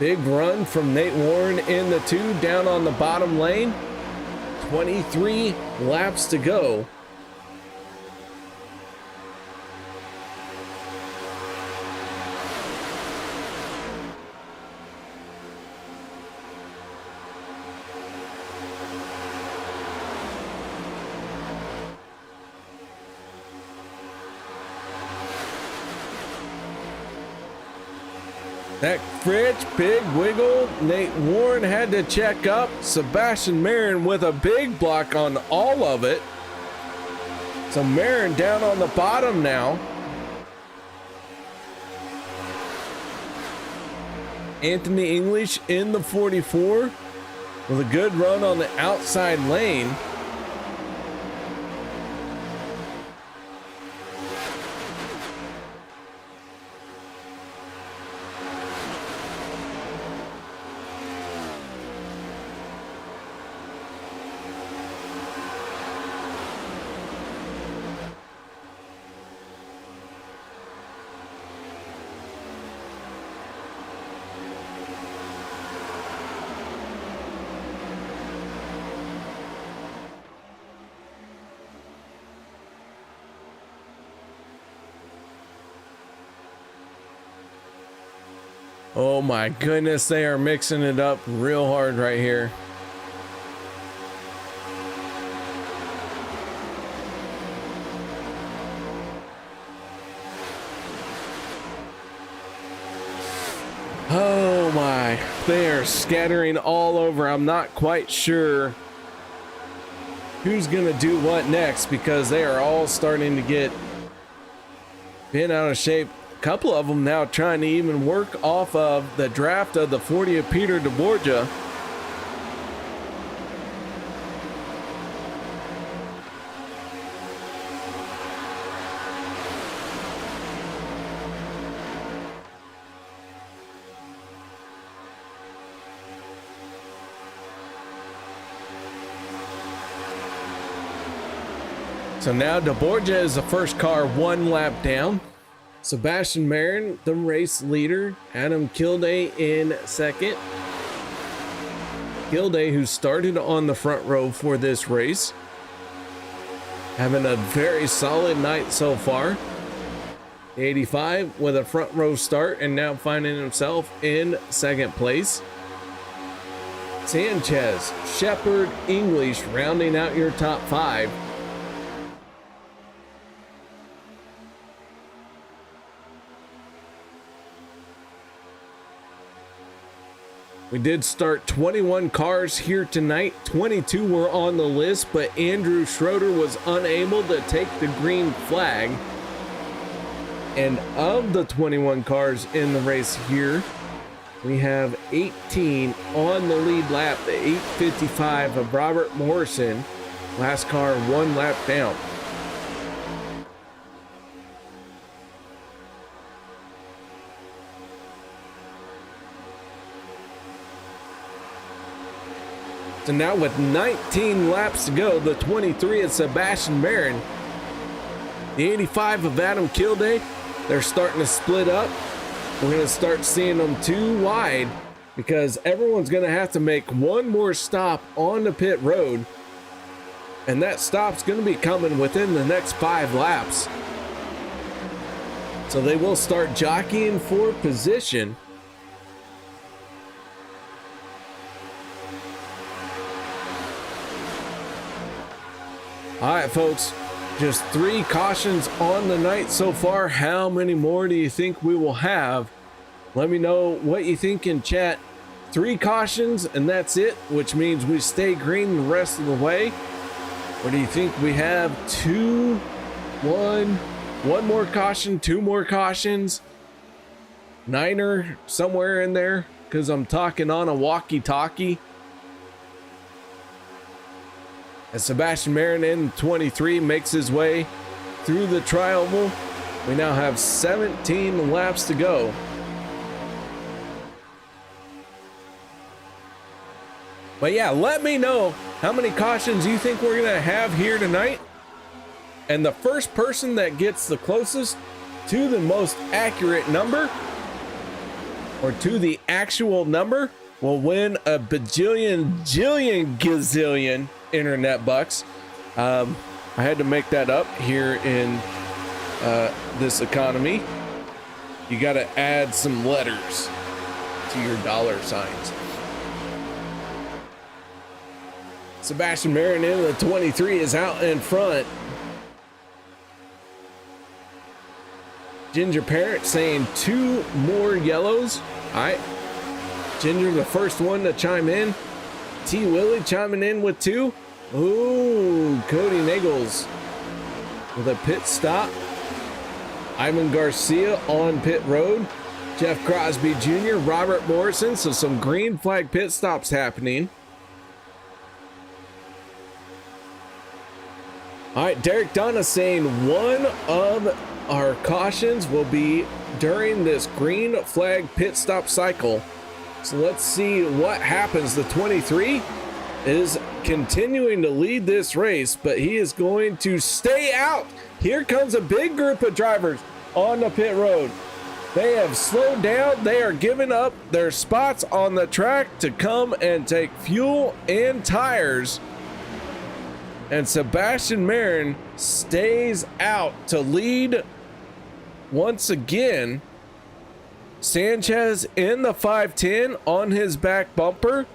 Big run from Nate Warren in the 2 down on the bottom lane. 23 laps to go. That Fritsch, big wiggle. Nate Warren had to check up. Sebastian Marin with a big block on all of it. So Marin down on the bottom now. Anthony English in the 44 with a good run on the outside lane. Oh my goodness, they are mixing it up real hard right here. Oh my, they are scattering all over. I'm not quite sure who's gonna do what next because they are all starting to get bent out of shape. Couple of them now trying to even work off of the draft of the 40 of Peter DeBorgia. So now DeBorgia is the first car 1 lap down. Sebastian Marin, the race leader. Adam Kilday in second. Kilday, who started on the front row for this race, having a very solid night so far. 85 with a front row start and now finding himself in second place. Sanchez, Shepard, English rounding out your top 5. We did start 21 cars here tonight. 22 were on the list, but Andrew Schroeder was unable to take the green flag. And of the 21 cars in the race here, we have 18 on the lead lap, the 8:55 of Robert Morrison. Last car 1 lap down. So now with 19 laps to go, the 23 of Sebastian Marin, the 85 of Adam Kilday, they're starting to split up. We're going to start seeing them 2 wide because everyone's going to have to make one more stop on the pit road. And that stop's going to be coming within the next 5 laps. So they will start jockeying for position. All right, folks, just 3 cautions on the night so far. How many more do you think we will have? Let me know what you think in chat. 3 cautions and that's it, which means we stay green the rest of the way. Or do you think we have 2, 1 more caution, 2 more cautions, 9er somewhere in there because I'm talking on a walkie-talkie? As Sebastian Marin in 23 makes his way through the tri-oval, we now have 17 laps to go. But yeah, let me know how many cautions you think we're gonna have here tonight. And the first person that gets the closest to the most accurate number or to the actual number will win a bajillion, jillion, gazillion internet bucks. I had to make that up here in this economy. You got to add some letters to your dollar signs. Sebastian Marin in the 23 is out in front. Ginger Parrot saying 2 more yellows. All right. Ginger, the first one to chime in. T. Willie chiming in with 2. Ooh, Kody Neagles with a pit stop. Ivan Garcia on pit road. Jeff Crosby Jr., Robert Morrison. So some green flag pit stops happening. All right, Derek Donna saying one of our cautions will be during this green flag pit stop cycle. So let's see what happens. The 23 is continuing to lead this race, but he is going to stay out. Here comes a big group of drivers on the pit road. They have slowed down. They are giving up their spots on the track to come and take fuel and tires. And Sebastian Marin stays out to lead once again. Sanchez in the 510 on his back bumper.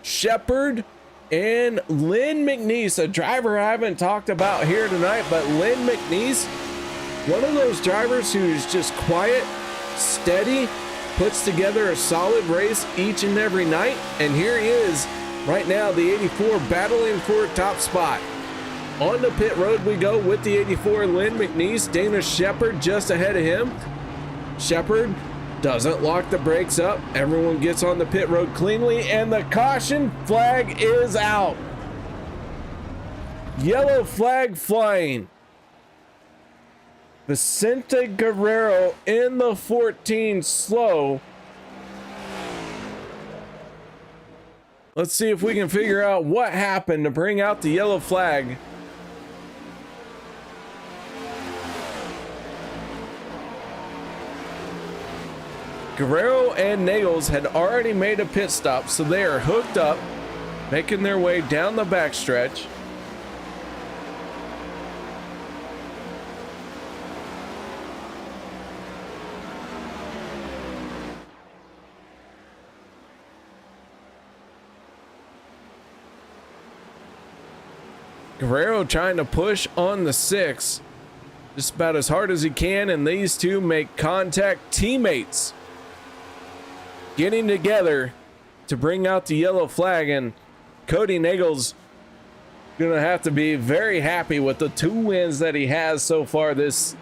Shepard and Lynn McNeese, a driver I haven't talked about here tonight, but Lynn McNeese, one of those drivers who's just quiet, steady, puts together a solid race each and every night. And here he is right now, the 84 battling for a top spot. On the pit road we go with the 84, Lynn McNeese. Dana Shepard just ahead of him. Shepard doesn't lock the brakes up. Everyone gets on the pit road cleanly, and the caution flag is out. Yellow flag flying. Vicente Guerrero in the 14 slow. Let's see if we can figure out what happened to bring out the yellow flag. Guerrero and Neagles had already made a pit stop, so they are hooked up, making their way down the backstretch. Guerrero trying to push on the 6 just about as hard as he can, and these two make contact. Teammates getting together to bring out the yellow flag, and Kody Neagles gonna have to be very happy with the 2 wins that he has so far this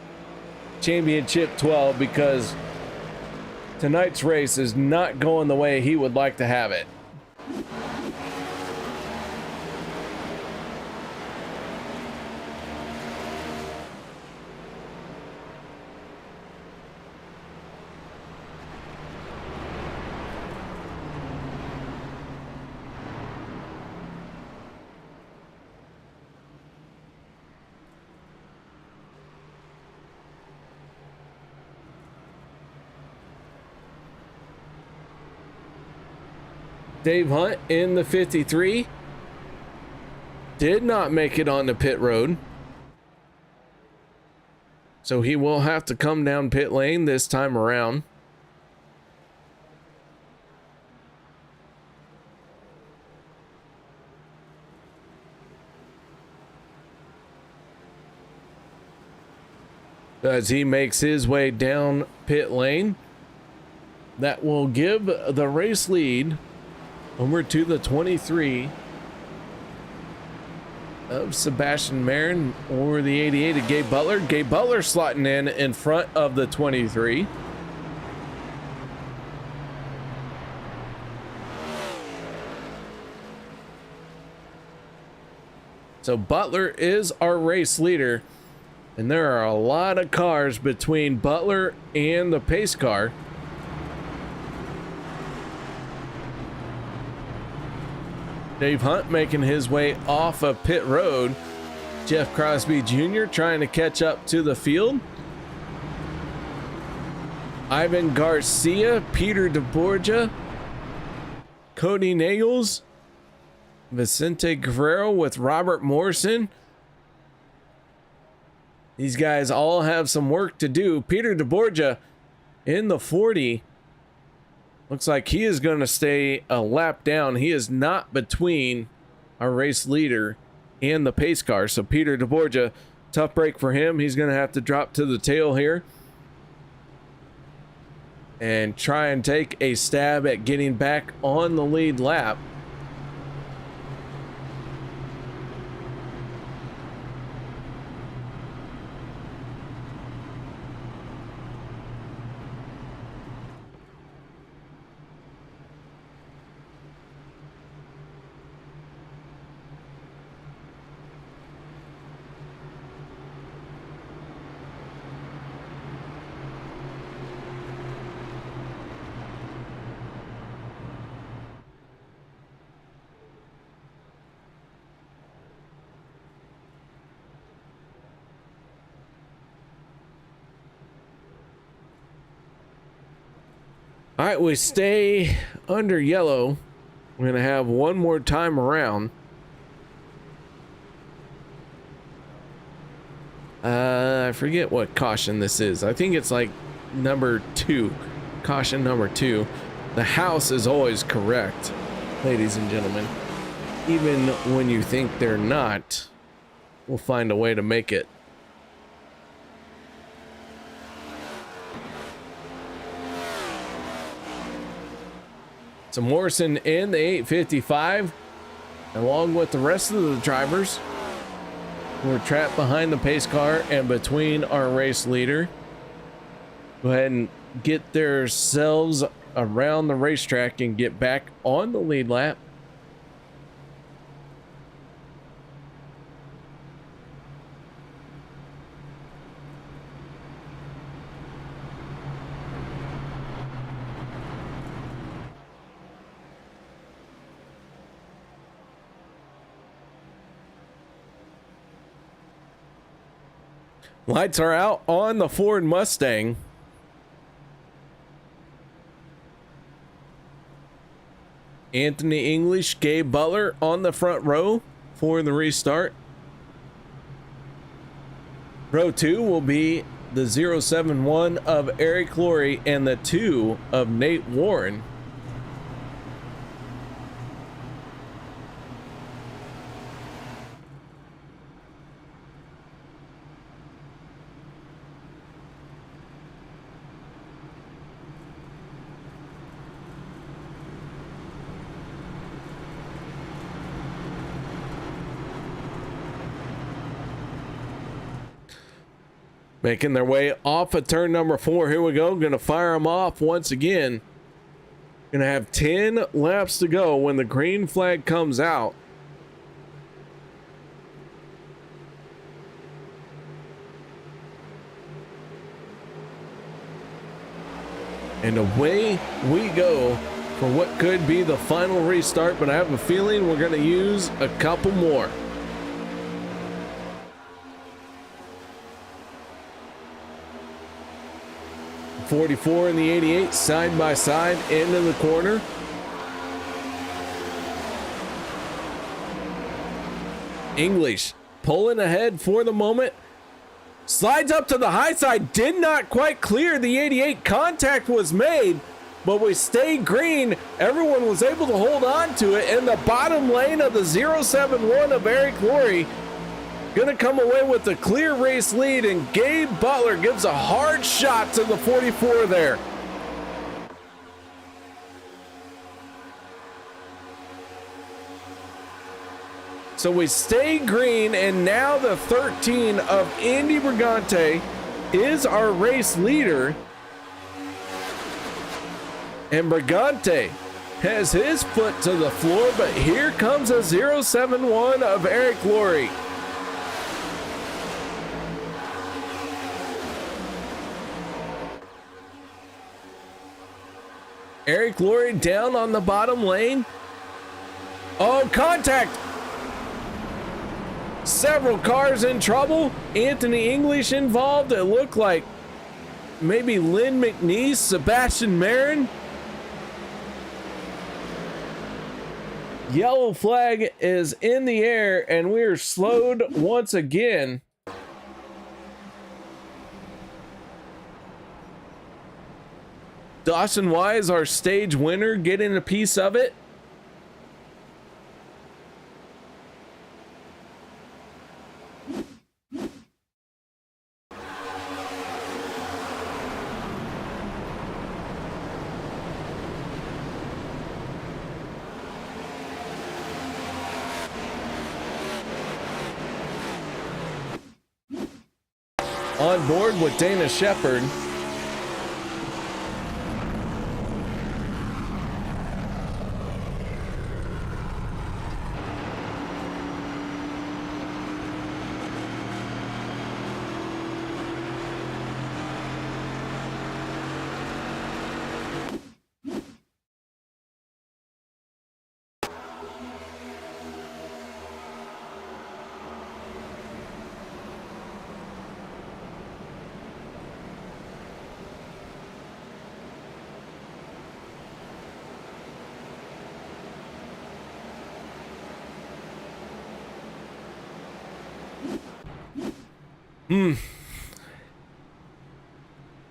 championship 12, because tonight's race is not going the way he would like to have it. Dave Hunt in the 53 did not make it on the pit road, so he will have to come down pit lane this time around. As he makes his way down pit lane, that will give the race lead over to the 23 of Sebastian Marin, or the 88 of Gabe Butler. Gabe Butler slotting in front of the 23. So Butler is our race leader, and there are a lot of cars between Butler and the pace car. Dave Hunt making his way off of pit road. Jeff Crosby Jr. trying to catch up to the field. Ivan Garcia, Peter DeBorgia, Kody Neagles, Vicente Guerrero with Robert Morrison. These guys all have some work to do. Peter DeBorgia in the 40. Looks like he is going to stay a lap down. He is not between our race leader and the pace car. So Peter DeBorgia, tough break for him. He's going to have to drop to the tail here and try and take a stab at getting back on the lead lap. All right, we stay under yellow. We're going to have one more time around. I forget what caution this is. I think it's like number 2. Caution number 2. The house is always correct, ladies and gentlemen. Even when you think they're not, we'll find a way to make it. So Morrison in the 855, along with the rest of the drivers. We're trapped behind the pace car and between our race leader. Go ahead and get themselves around the racetrack and get back on the lead lap. Lights are out on the Ford Mustang. Anthony English, Gabe Butler on the front row for the restart. Row 2 will be the 071 of Eric Laurie and the 2 of Nate Warren. Making their way off of turn number 4. Here we go. Going to fire them off once again. Going to have 10 laps to go when the green flag comes out. And away we go for what could be the final restart, but I have a feeling we're going to use a couple more. .44 and the 88 side by side into the corner. English pulling ahead for the moment. Slides up to the high side. Did not quite clear the 88. Contact was made, but we stayed green. Everyone was able to hold on to it. In the bottom lane of the 071 of Eric Laurie. Going to come away with the clear race lead, and Gabe Butler gives a hard shot to the 44 there. So we stay green, and now the 13 of Andy Brigante is our race leader. And Brigante has his foot to the floor, but here comes a 071 of Eric Laurie. Eric Laurie down on the bottom lane. Oh, contact. Several cars in trouble. Anthony English involved. It looked like maybe Lynn McNeese, Sebastian Marin. Yellow flag is in the air, and we are slowed once again. Dawson Wise, our stage winner, getting a piece of it. On board with Dana Shepard.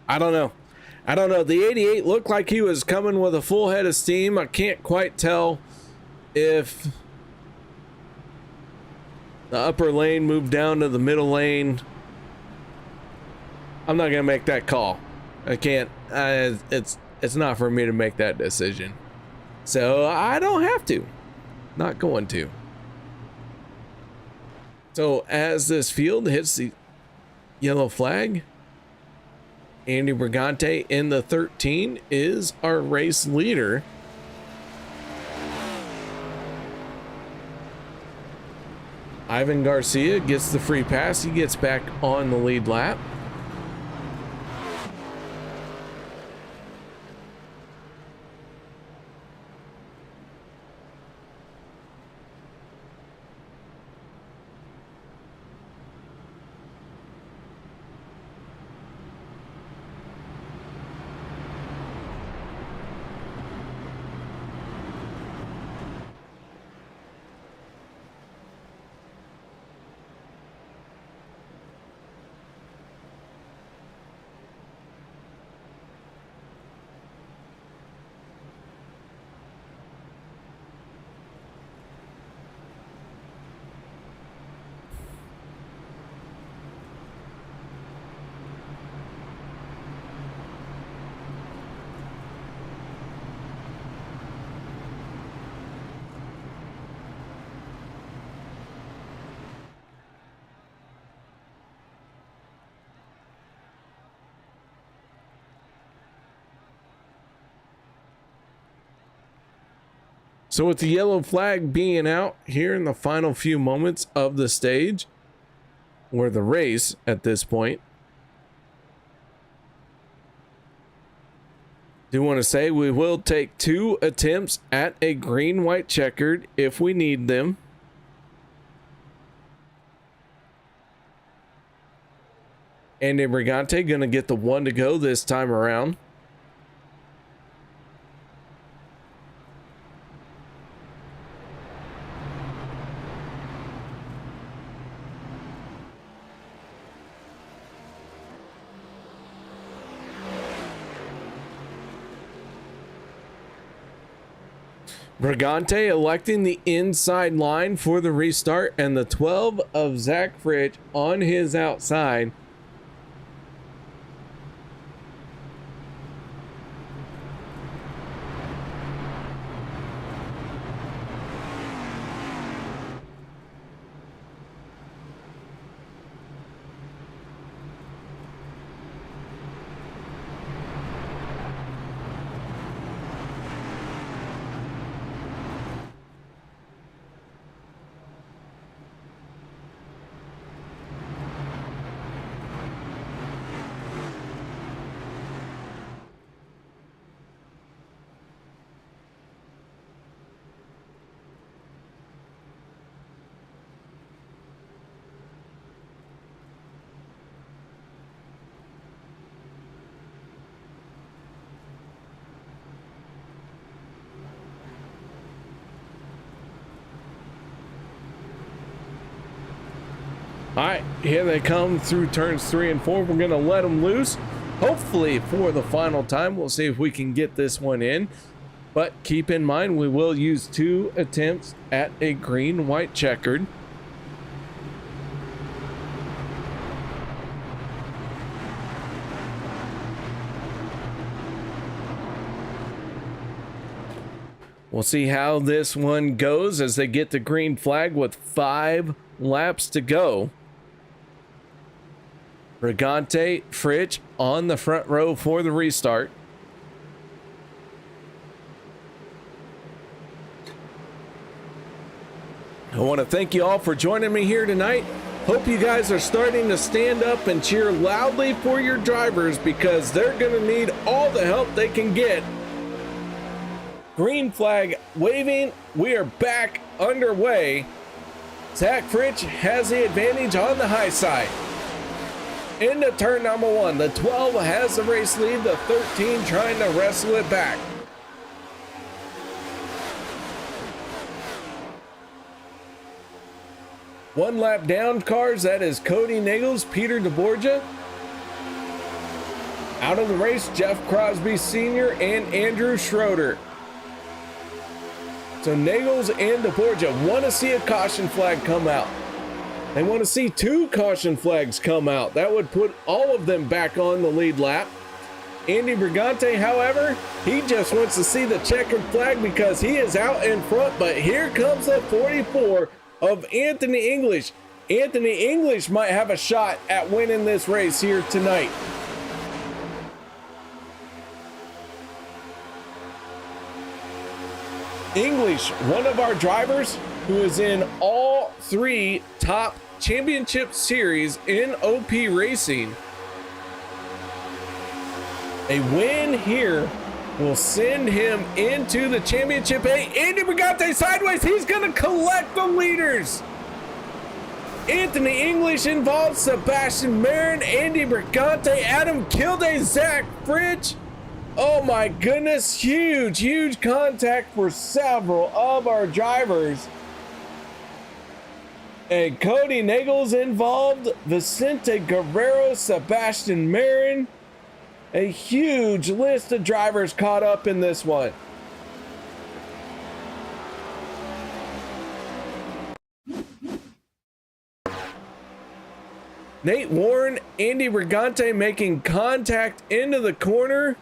I don't know. The 88 looked like he was coming with a full head of steam. I can't quite tell if the upper lane moved down to the middle lane. I'm not gonna make that call. I can't. It's not for me to make that decision. So I don't have to. Not going to. So as this field hits the yellow flag, Andy Brigante in the 13 is our race leader. Ivan Garcia gets the free pass. He gets back on the lead lap. So with the yellow flag being out here in the final few moments of the stage, or the race at this point, do want to say we will take 2 attempts at a green-white checkered if we need them. Andy Brigante gonna get the 1 to go this time around. Brigante electing the inside line for the restart, and the 12 of Zach Fritsch on his outside. All right, here they come through turns 3 and 4. We're gonna let them loose, hopefully for the final time. We'll see if we can get this one in, but keep in mind we will use 2 attempts at a green white checkered. We'll see how this one goes as they get the green flag with 5 laps to go. Brigante, Fritsch on the front row for the restart. I want to thank you all for joining me here tonight. Hope you guys are starting to stand up and cheer loudly for your drivers because they're going to need all the help they can get. Green flag waving. We are back underway. Zach Fritsch has the advantage on the high side. Into turn number 1. The 12 has the race lead. The 13 trying to wrestle it back. One lap down, cars. That is Kody Neagles, Peter DeBorgia. Out of the race, Jeff Crosby Sr. and Andrew Schroeder. So Neagles and DeBorgia want to see a caution flag come out. They want to see 2 caution flags come out. That would put all of them back on the lead lap. Andy Brigante, however, he just wants to see the checkered flag because he is out in front. But here comes the 44 of Anthony English. Anthony English might have a shot at winning this race here tonight. English, one of our drivers who is in all 3 top championship series in OP racing. A win here will send him into the championship. Hey, Andy Brigante sideways. He's going to collect the leaders. Anthony English involved, Sebastian Marin, Andy Brigante, Adam Kilday, Zach Fritsch. Oh my goodness, huge contact for several of our drivers. And Kody Neagles involved, Vicente Guerrero, Sebastian Marin. A huge list of drivers caught up in this one. Nate Warren, Andy Brigante making contact into the corner.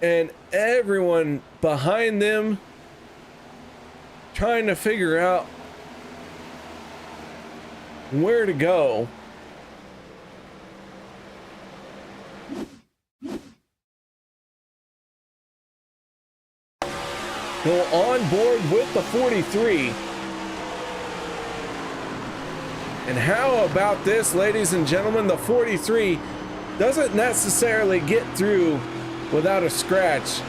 And everyone behind them trying to figure out where to go. Go on board with the 43. And how about this, ladies and gentlemen? The 43 doesn't necessarily get through without a scratch,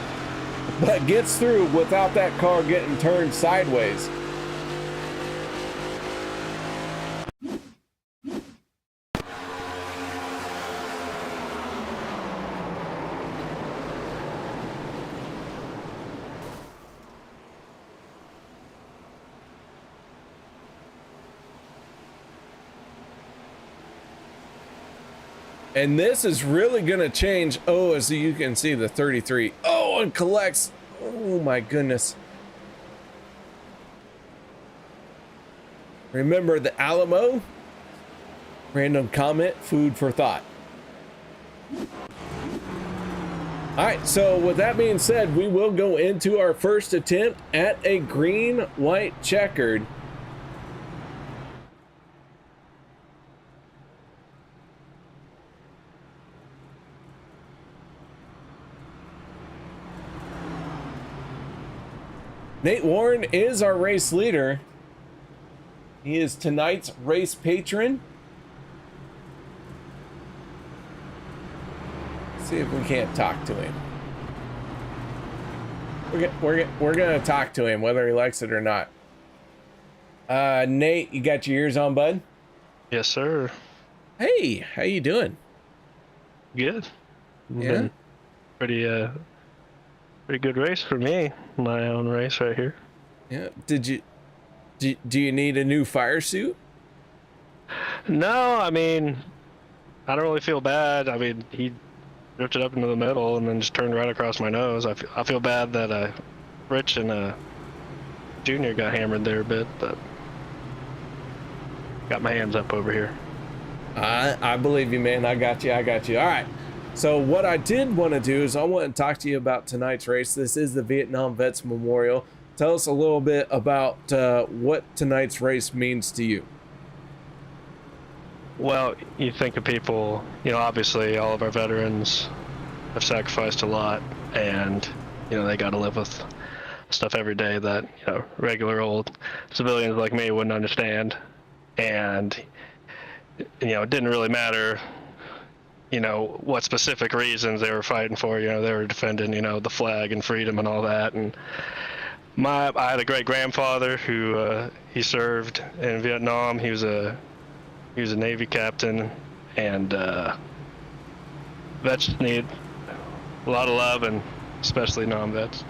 but gets through without that car getting turned sideways. And this is really going to change. Oh, as you can see, the 33. Oh, and collects. Oh, my goodness. Remember the Alamo? Random comment, food for thought. All right, so with that being said, we will go into our first attempt at a green-white checkered. Nate Warren is our race leader. He is tonight's race patron. Let's see if we can't talk to him. We're gonna talk to him whether he likes it or not. Nate, you got your ears on, bud?
Yes, sir.
Hey, how you doing?
Good.
Yeah.
Pretty good race for me. My own race right here.
Yeah. Did Do you need a new fire suit?
No, I mean, I don't really feel bad. I mean, he drifted up into the middle and then just turned right across my nose. I feel bad that Fritsch and Junior got hammered there a bit, but got my hands up over here.
I believe you, man. I got you. All right. So what I did want to do is I want to talk to you about tonight's race. This is the Vietnam Vets Memorial. Tell us a little bit about what tonight's race means to you.
Well, you think of people, you know, obviously all of our veterans have sacrificed a lot, and, you know, they got to live with stuff every day that, you know, regular old civilians like me wouldn't understand. And, you know, it didn't really matter, you know, what specific reasons they were fighting for. You know, they were defending, you know, the flag and freedom and all that. And I had a great grandfather who he served in Vietnam. He was a Navy captain, and vets need a lot of love, and especially non-vets.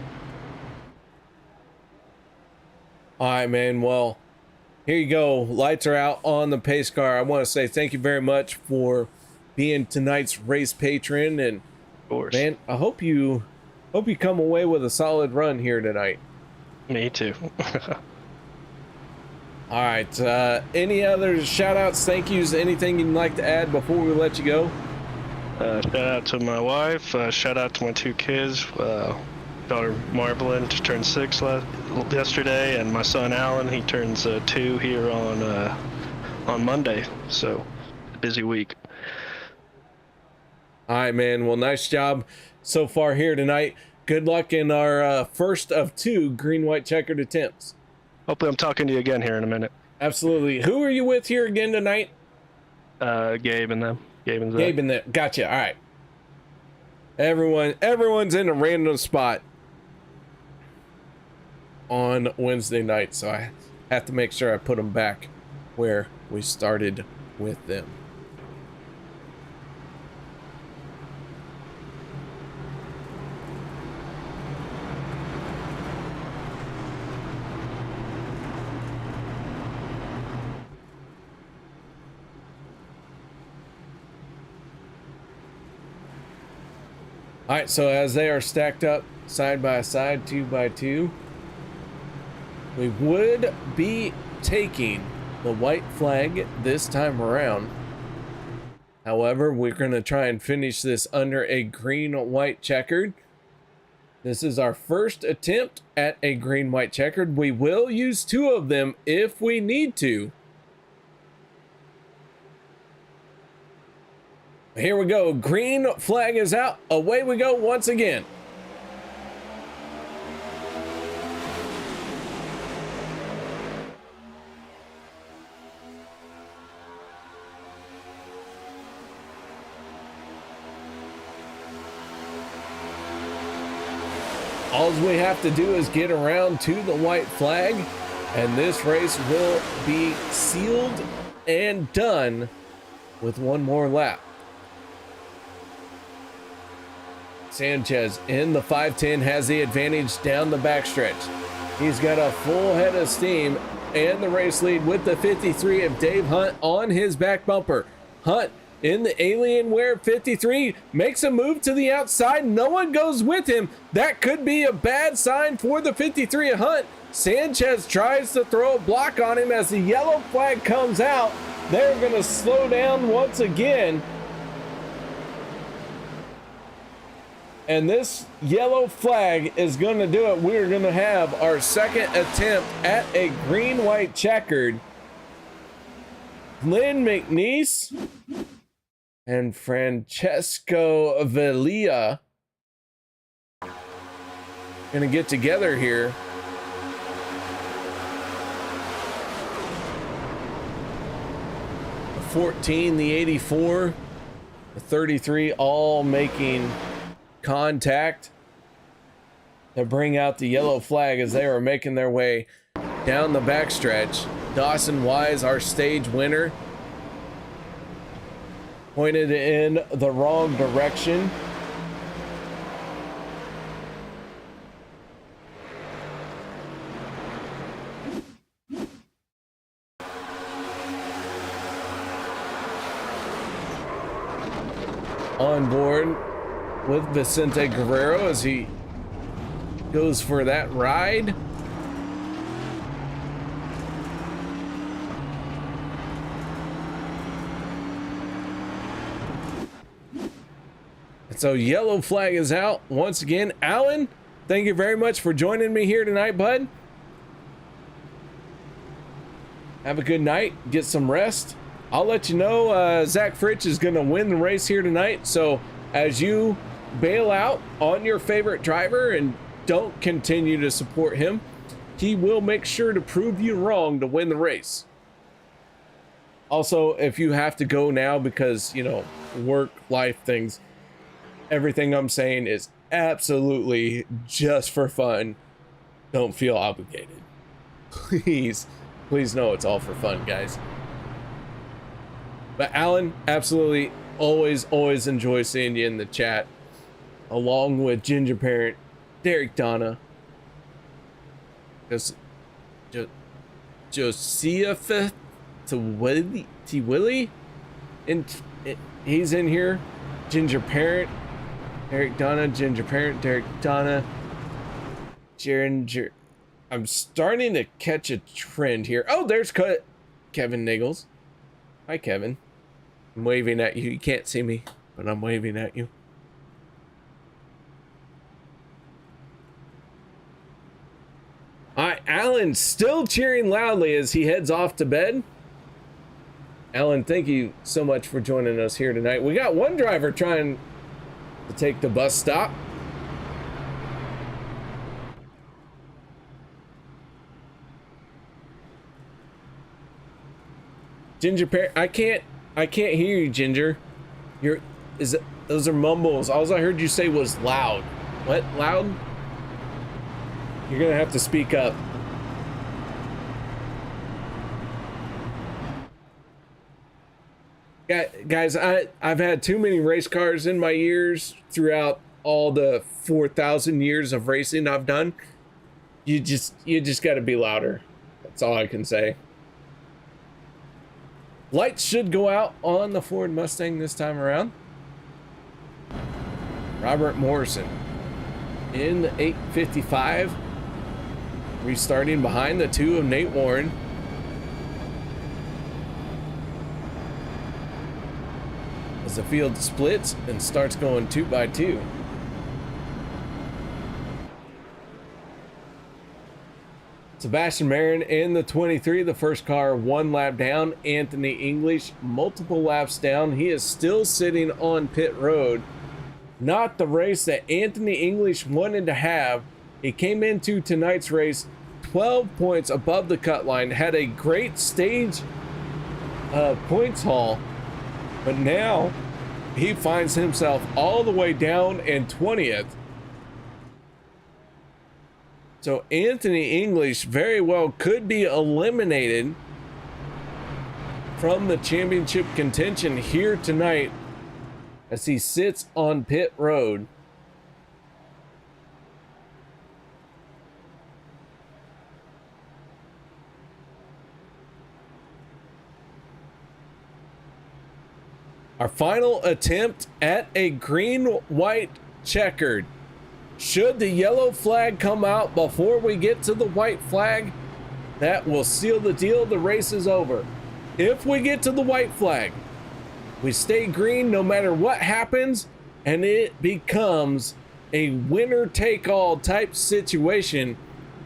All right, man. Well, here you go. Lights are out on the pace car. I want to say thank you very much for being tonight's race patron, and
Of course.
man, I hope you come away with a solid run here tonight.
Me too.
All right. Any other shout outs, thank yous, anything you'd like to add before we let you go?
Shout out to my wife. Shout out to my two kids. Daughter Marvelyn just turned 6 yesterday, and my son Alan, he turns 2 here on Monday. So, busy week.
All right, man. Well, nice job so far here tonight. Good luck in our first of 2 green-white checkered attempts.
Hopefully I'm talking to you again here in a minute.
Absolutely. Who are you with here again tonight?
Gabe and them. Gabe and Zach.
Gabe and them. Gotcha. All right. Everyone's in a random spot on Wednesday night, so I have to make sure I put them back where we started with them. All right, so as they are stacked up side by side, 2 by 2, we would be taking the white flag this time around. However, we're going to try and finish this under a green-white checkered. This is our first attempt at a green-white checkered. We will use 2 of them if we need to. Here we go. Green flag is out. Away we go once again. All we have to do is get around to the white flag, and this race will be sealed and done with 1 more lap. Sanchez in the 510 has the advantage down the backstretch. He's got a full head of steam and the race lead with the 53 of Dave Hunt on his back bumper. Hunt in the Alienware 53 makes a move to the outside. No one goes with him. That could be a bad sign for the 53 of Hunt. Sanchez tries to throw a block on him as the yellow flag comes out. They're going to slow down once again. And this yellow flag is going to do it. We're going to have our second attempt at a green-white checkered. Lynn McNeese and Francesco Velia going to get together here. The 14, the 84, the 33, all making contact to bring out the yellow flag as they were making their way down the backstretch. Dawson Wise, our stage winner, pointed in the wrong direction. on board with Vicente Guerrero as he goes for that ride. So yellow flag is out once again. Alan, thank you very much for joining me here tonight, bud. Have a good night. Get some rest. I'll let you know Zach Fritsch is going to win the race here tonight. So as you bail out on your favorite driver and don't continue to support him, he will make sure to prove you wrong to win the race. Also, if you have to go now because, you know, work, life things, everything I'm saying is absolutely just for fun. Don't feel obligated. Please know it's all for fun, guys. But Alan, absolutely always enjoy seeing you in the chat, along with Ginger Parent, Derek Donna, Joseph T. Willie, and he's in here. Ginger Parent, Derek Donna, Ginger Parent, Derek Donna, Ginger. I'm starting to catch a trend here. Oh, there's Kevin Neagles. Hi, Kevin. I'm waving at you. You can't see me, but I'm waving at you. All right, Alan still cheering loudly as he heads off to bed. Alan, thank you so much for joining us here tonight. We got one driver trying to take the bus stop. Ginger Pear, I can't hear you, Ginger. Those are mumbles. All I heard you say was loud. What? Loud? You're gonna have to speak up. Guys, I've had too many race cars in my years throughout all the 4,000 years of racing I've done. You just got to be louder. That's all I can say. Lights should go out on the Ford Mustang this time around. Robert Morrison in the 855, restarting behind the 2 of Nate Warren. As the field splits and starts going 2 by 2. Sebastian Marin in the 23, the first car 1 lap down. Anthony English multiple laps down. He is still sitting on pit road. Not the race that Anthony English wanted to have. He came into tonight's race 12 points above the cut line, had a great stage points haul, but now he finds himself all the way down in 20th. So Anthony English very well could be eliminated from the championship contention here tonight as he sits on pit road. Our final attempt at a green-white checkered. Should the yellow flag come out before we get to the white flag, that will seal the deal. The race is over. If we get to the white flag, we stay green no matter what happens, and it becomes a winner-take-all type situation.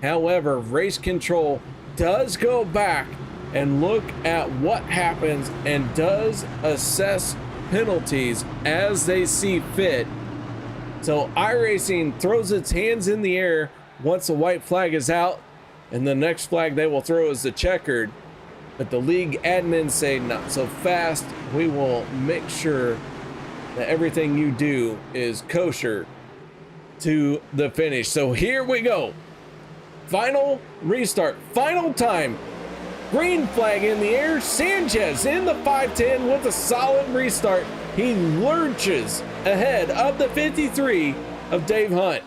However, race control does go back and look at what happens and does assess penalties as they see fit. So iRacing throws its hands in the air once the white flag is out, and the next flag they will throw is the checkered. But the league admins say not so fast. We will make sure that everything you do is kosher to the finish. So here we go. Final restart, final time. Green flag in the air. Sanchez in the 510 with a solid restart. He lurches ahead of the 53 of Dave Hunt.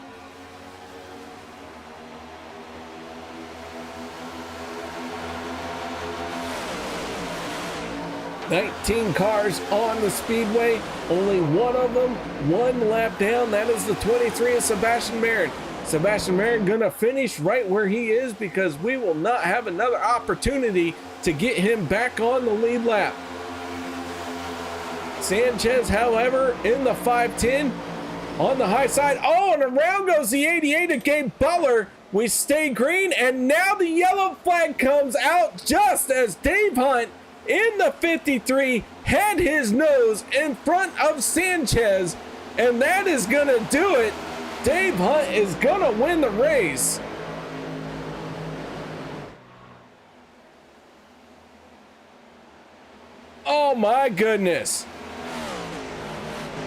19 cars on the speedway, only one of them, one lap down. That is the 23 of Sebastian Marin. Sebastian Marin gonna finish right where he is because we will not have another opportunity to get him back on the lead lap. Sanchez, however, in the 510 on the high side. Oh, and around goes the 88 of Gabe Butler. We stay green, and now the yellow flag comes out just as Dave Hunt in the 53 had his nose in front of Sanchez, and that is gonna do it. Dave Hunt is gonna win the race. Oh my goodness.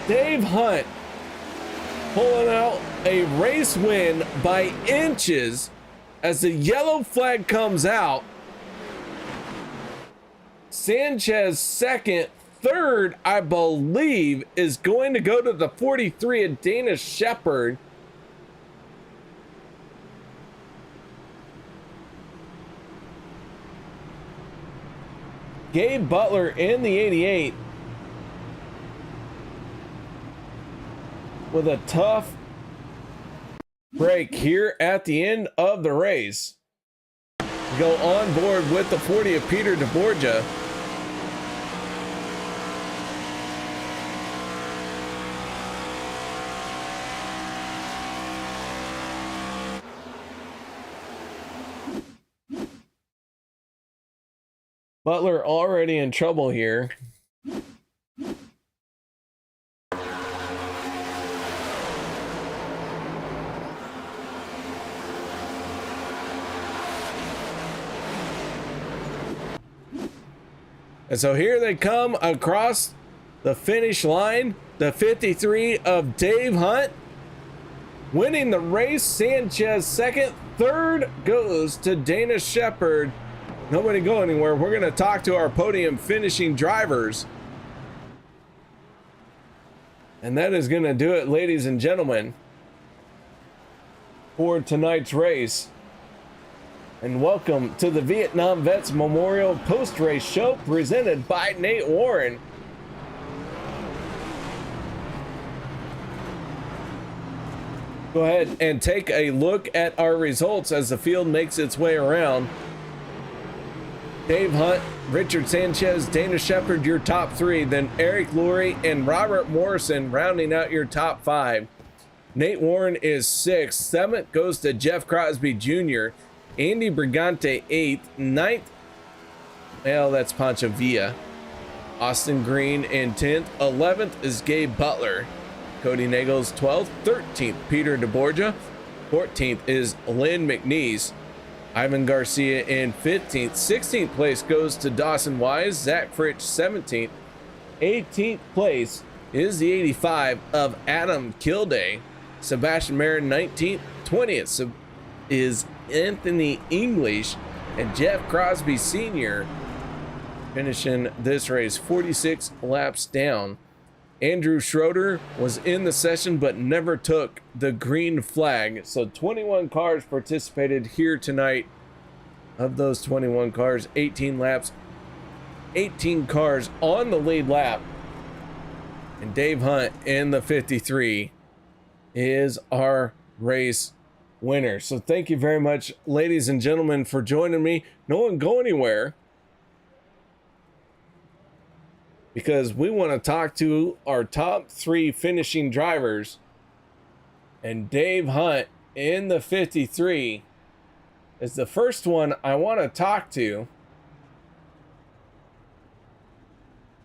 Dave Hunt pulling out a race win by inches as the yellow flag comes out. Sanchez second, third, I believe, is going to go to the 43 of Dana Shepard. Gabe Butler in the 88 with a tough break here at the end of the race. Go on board with the 40 of Peter DeBorgia. Butler already in trouble here. And so here they come across the finish line. The 53 of Dave Hunt winning the race. Sanchez second. Third goes to Dana Shepard. Nobody go anywhere. We're going to talk to our podium finishing drivers. And that is going to do it, ladies and gentlemen, for tonight's race. And welcome to the Vietnam Vets Memorial Post-Race Show presented by Nate Warren. Go ahead and take a look at our results as the field makes its way around. Dave Hunt, Richard Sanchez, Dana Shepard, your top three. Then Eric Lurie and Robert Morrison rounding out your top five. Nate Warren is sixth. Seventh goes to Jeff Crosby Jr. Andy Brigante, 8th. 9th, well, that's Pancho Villa. Austin Green in 10th. 11th is Gabe Butler. Kody Neagles, 12th. 13th, Peter DeBorgia. 14th is Lynn McNeese. Ivan Garcia in 15th. 16th place goes to Dawson Wise. Zach Fritsch, 17th. 18th place is the 85 of Adam Kilday. Sebastian Marin, 19th. 20th is Anthony English, and Jeff Crosby Sr. finishing this race 46 laps down. Andrew Schroeder was in the session but never took the green flag. So 21 cars participated here tonight. Of those 21 cars, 18 laps, 18 cars on the lead lap. And Dave Hunt in the 53 is our race winner. So thank you very much, ladies and gentlemen, for joining me. No one go anywhere, because we want to talk to our top three finishing drivers. And Dave Hunt in the 53 is the first one I want to talk to.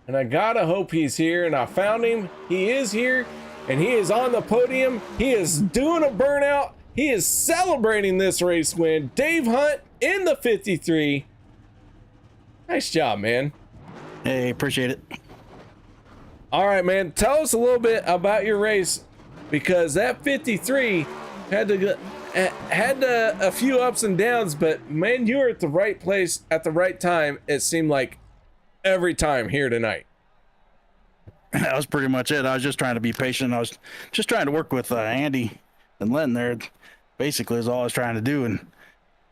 And I gotta hope he's here, and I found him. He is here, and he is on the podium. He is doing a burnout. He is celebrating this race win. Dave Hunt in the 53. Nice job, man.
Hey, appreciate it.
All right, man. Tell us a little bit about your race, because that 53 had a few ups and downs, but man, you were at the right place at the right time. It seemed like every time here tonight.
That was pretty much it. I was just trying to be patient. I was just trying to work with Andy and Len there. Basically, is all I was trying to do, and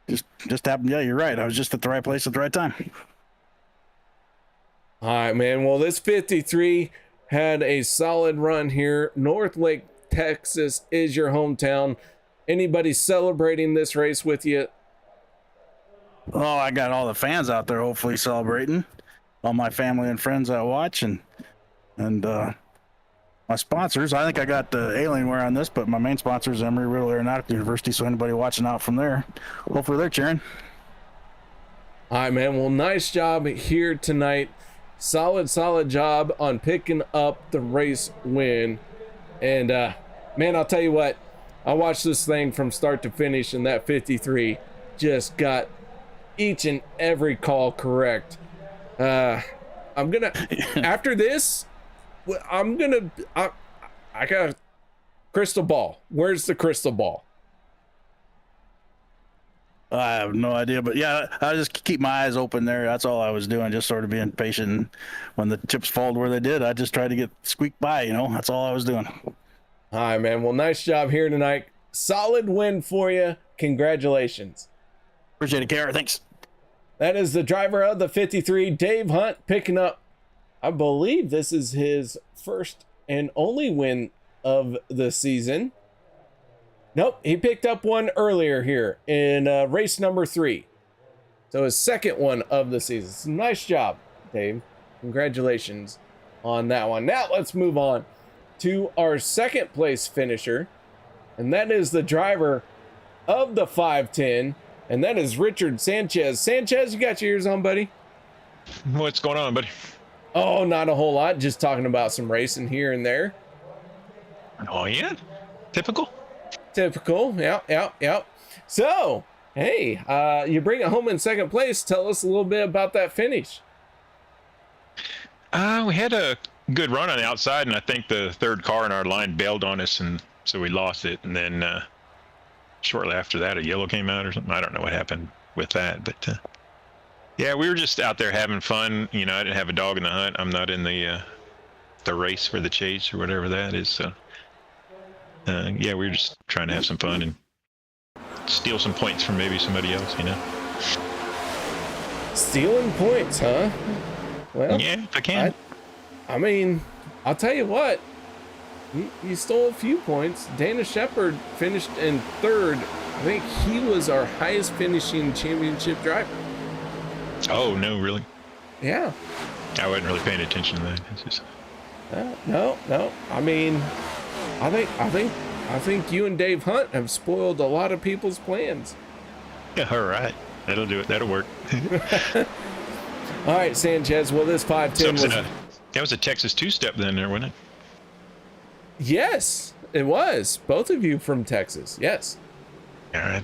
just happened. Yeah, you're right. I was just at the right place at the right time.
All right, man. Well, this 53 had a solid run here. North Lake, Texas is your hometown. Anybody celebrating this race with you?
Oh, I got all the fans out there hopefully celebrating. All my family and friends that watch, and my sponsors. I think I got the Alienware on this, but my main sponsor is Emory-Riddle Aeronautical University, so anybody watching out from there, hopefully they're cheering.
All right, man. Well, nice job here tonight. Solid job on picking up the race win. And, man, I'll tell you what. I watched this thing from start to finish, and that 53 just got each and every call correct. I'm gonna after this, I got a crystal ball. Where's the crystal ball?
I have no idea, but yeah, I just keep my eyes open there. That's all I was doing, just sort of being patient. When the chips fall where they did, I just tried to get squeaked by, That's all I was doing.
All right, man. Well, nice job here tonight. Solid win for you. Congratulations.
Appreciate it, Kara. Thanks.
That is the driver of the 53, Dave Hunt, picking up, I believe this is his first and only win of the season. Nope, he picked up one earlier here in race number 3. So his second one of the season. So nice job, Dave. Congratulations on that one. Now let's move on to our second place finisher. And that is the driver of the 510. And that is Richard Sanchez. Sanchez, you got your ears on, buddy?
What's going on, buddy?
Oh, not a whole lot. Just talking about some racing here and there.
Oh, yeah? Typical?
Typical. Yeah. So, hey, you bring it home in second place. Tell us a little bit about that finish.
We had a good run on the outside, and I think the third car in our line bailed on us, and so we lost it. And then shortly after that, a yellow came out or something. I don't know what happened with that, but yeah, we were just out there having fun. I didn't have a dog in the hunt. I'm not in the race for the chase or whatever that is. So yeah, we were just trying to have some fun and steal some points from maybe somebody else,
Stealing points, huh? Well,
yeah, if I can.
I mean, I'll tell you what. You stole a few points. Dana Shepard finished in third. I think he was our highest finishing championship driver.
Oh, no, really?
Yeah.
I wasn't really paying attention to that. It's just...
No. I mean, I think you and Dave Hunt have spoiled a lot of people's plans.
Yeah, all right. That'll do it. That'll work.
All right, Sanchez. Well, this 510
that was a Texas two-step then there, wasn't it?
Yes, it was. Both of you from Texas. Yes.
All right.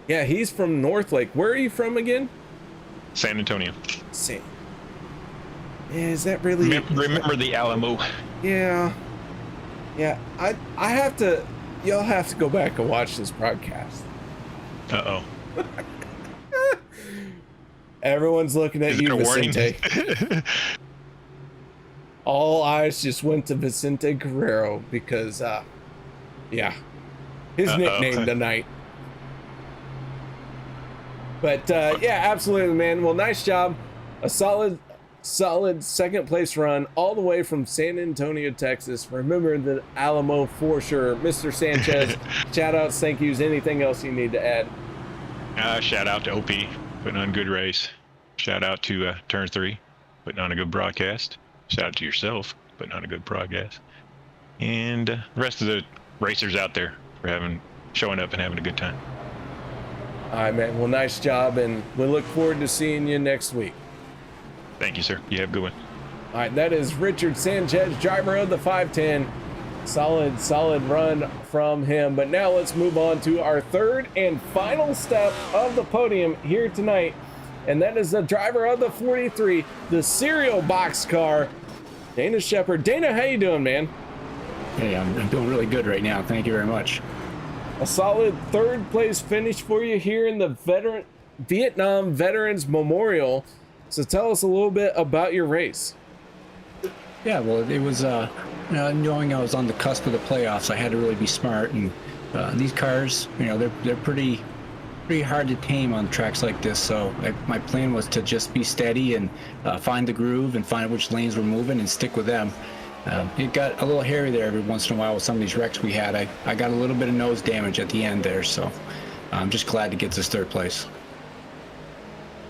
Yeah, he's from North Lake. Where are you from again?
San Antonio.
Yeah, is that really...
Remember the Alamo.
Yeah. I have to... Y'all have to go back and watch this broadcast.
Uh-oh.
Everyone's looking at you, Vicente. All eyes just went to Vicente Guerrero because, yeah, his nickname tonight. But, yeah, absolutely, man. Well, nice job. A solid second place run all the way from San Antonio, Texas. Remember the Alamo for sure. Mr. Sanchez, shout outs, thank yous, anything else you need to add?
Shout out to OP, putting on a good race. Shout out to Turn 3, putting on a good broadcast. Shout out to yourself, putting on a good broadcast. And the rest of the racers out there for showing up and having a good time.
All right, man. Well, nice job, and we look forward to seeing you next week.
Thank you, sir. You have a good one.
All right, that is Richard Sanchez, driver of the 510. Solid run from him. But now let's move on to our third and final step of the podium here tonight. And that is the driver of the 43, the cereal box car, Dana Shepard. Dana, how you doing, man?
Hey, I'm doing really good right now. Thank you very much.
A solid third place finish for you here in the Vietnam Veterans Memorial. So tell us a little bit about your race.
Yeah, well, it was knowing I was on the cusp of the playoffs, I had to really be smart. And these cars, they're pretty pretty hard to tame on tracks like this. So my plan was to just be steady and find the groove and find which lanes we're moving and stick with them. It got a little hairy there every once in a while with some of these wrecks we had. I got a little bit of nose damage at the end there, so I'm just glad to get this third place.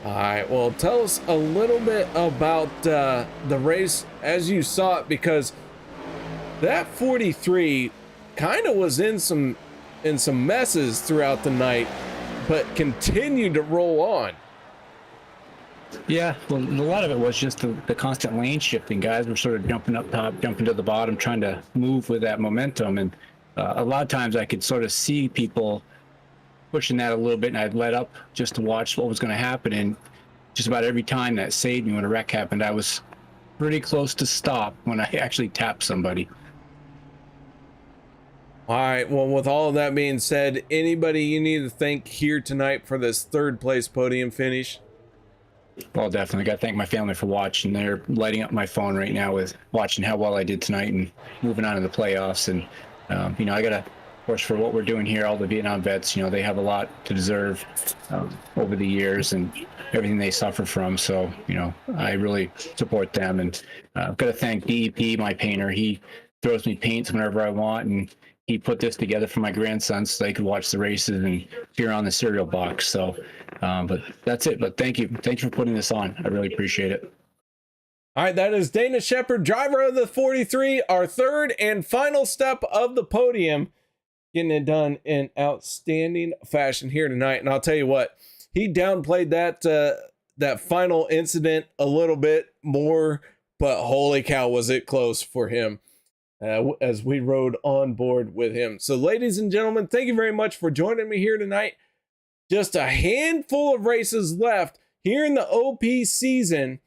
All right, well, tell us a little bit about the race as you saw it, because that 43 kind of was in some messes throughout the night, but continued to roll on.
Yeah, well, a lot of it was just the constant lane shifting. Guys were sort of jumping up top, jumping to the bottom, trying to move with that momentum. And a lot of times I could sort of see people pushing that a little bit, and I'd let up just to watch what was going to happen. And just about every time that saved me when a wreck happened, I was pretty close to stop when I actually tapped somebody.
All right, well, with all of that being said, anybody you need to thank here tonight for this third place podium finish?
Well, definitely got to thank my family for watching. They're lighting up my phone right now with watching how well I did tonight and moving on to the playoffs. And, I got to, of course, for what we're doing here, all the Vietnam vets, they have a lot to deserve over the years and everything they suffer from. So, I really support them. And I've got to thank DEP, my painter. He throws me paints whenever I want, and he put this together for my grandsons so they could watch the races and cheer on the cereal box. So, but that's it. But thank you for putting this on. I really appreciate it.
All right, that is Dana Shepard, driver of the 43, our third and final step of the podium, getting it done in outstanding fashion here tonight. And I'll tell you what, he downplayed that final incident a little bit more, but holy cow, was it close for him as we rode on board with him. So, ladies and gentlemen, thank you very much for joining me here tonight. Just a handful of races left here in the OP season.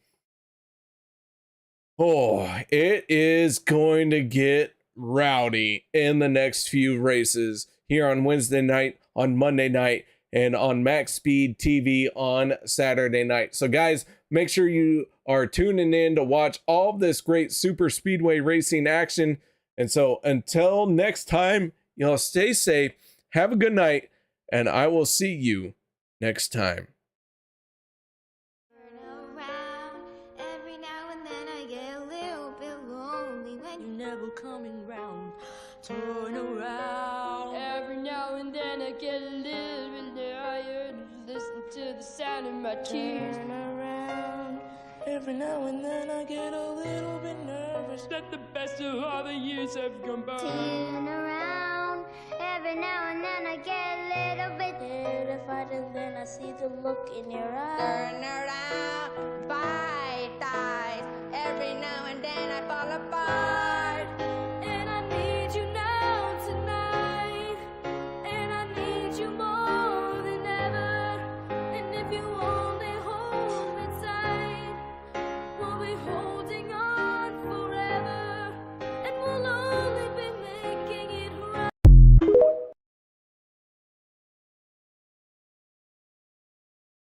Oh, it is going to get rowdy in the next few races here on Wednesday night, on Monday night, and on Max Speed TV on Saturday night. So guys, make sure you are tuning in to watch all of this great super speedway racing action. And so until next time, stay safe, have a good night, and I will see you next time.
Every now and then I get a little bit lonely when you're never coming round. Turn around. Every now and then I get a little bit tired. Listen to the sound of my tears. Turn around. Every now and then I get a little bit nervous that the best of all the years have gone by. Turn around. Every now and then I get a little bit terrified, and then I see the look in your eyes.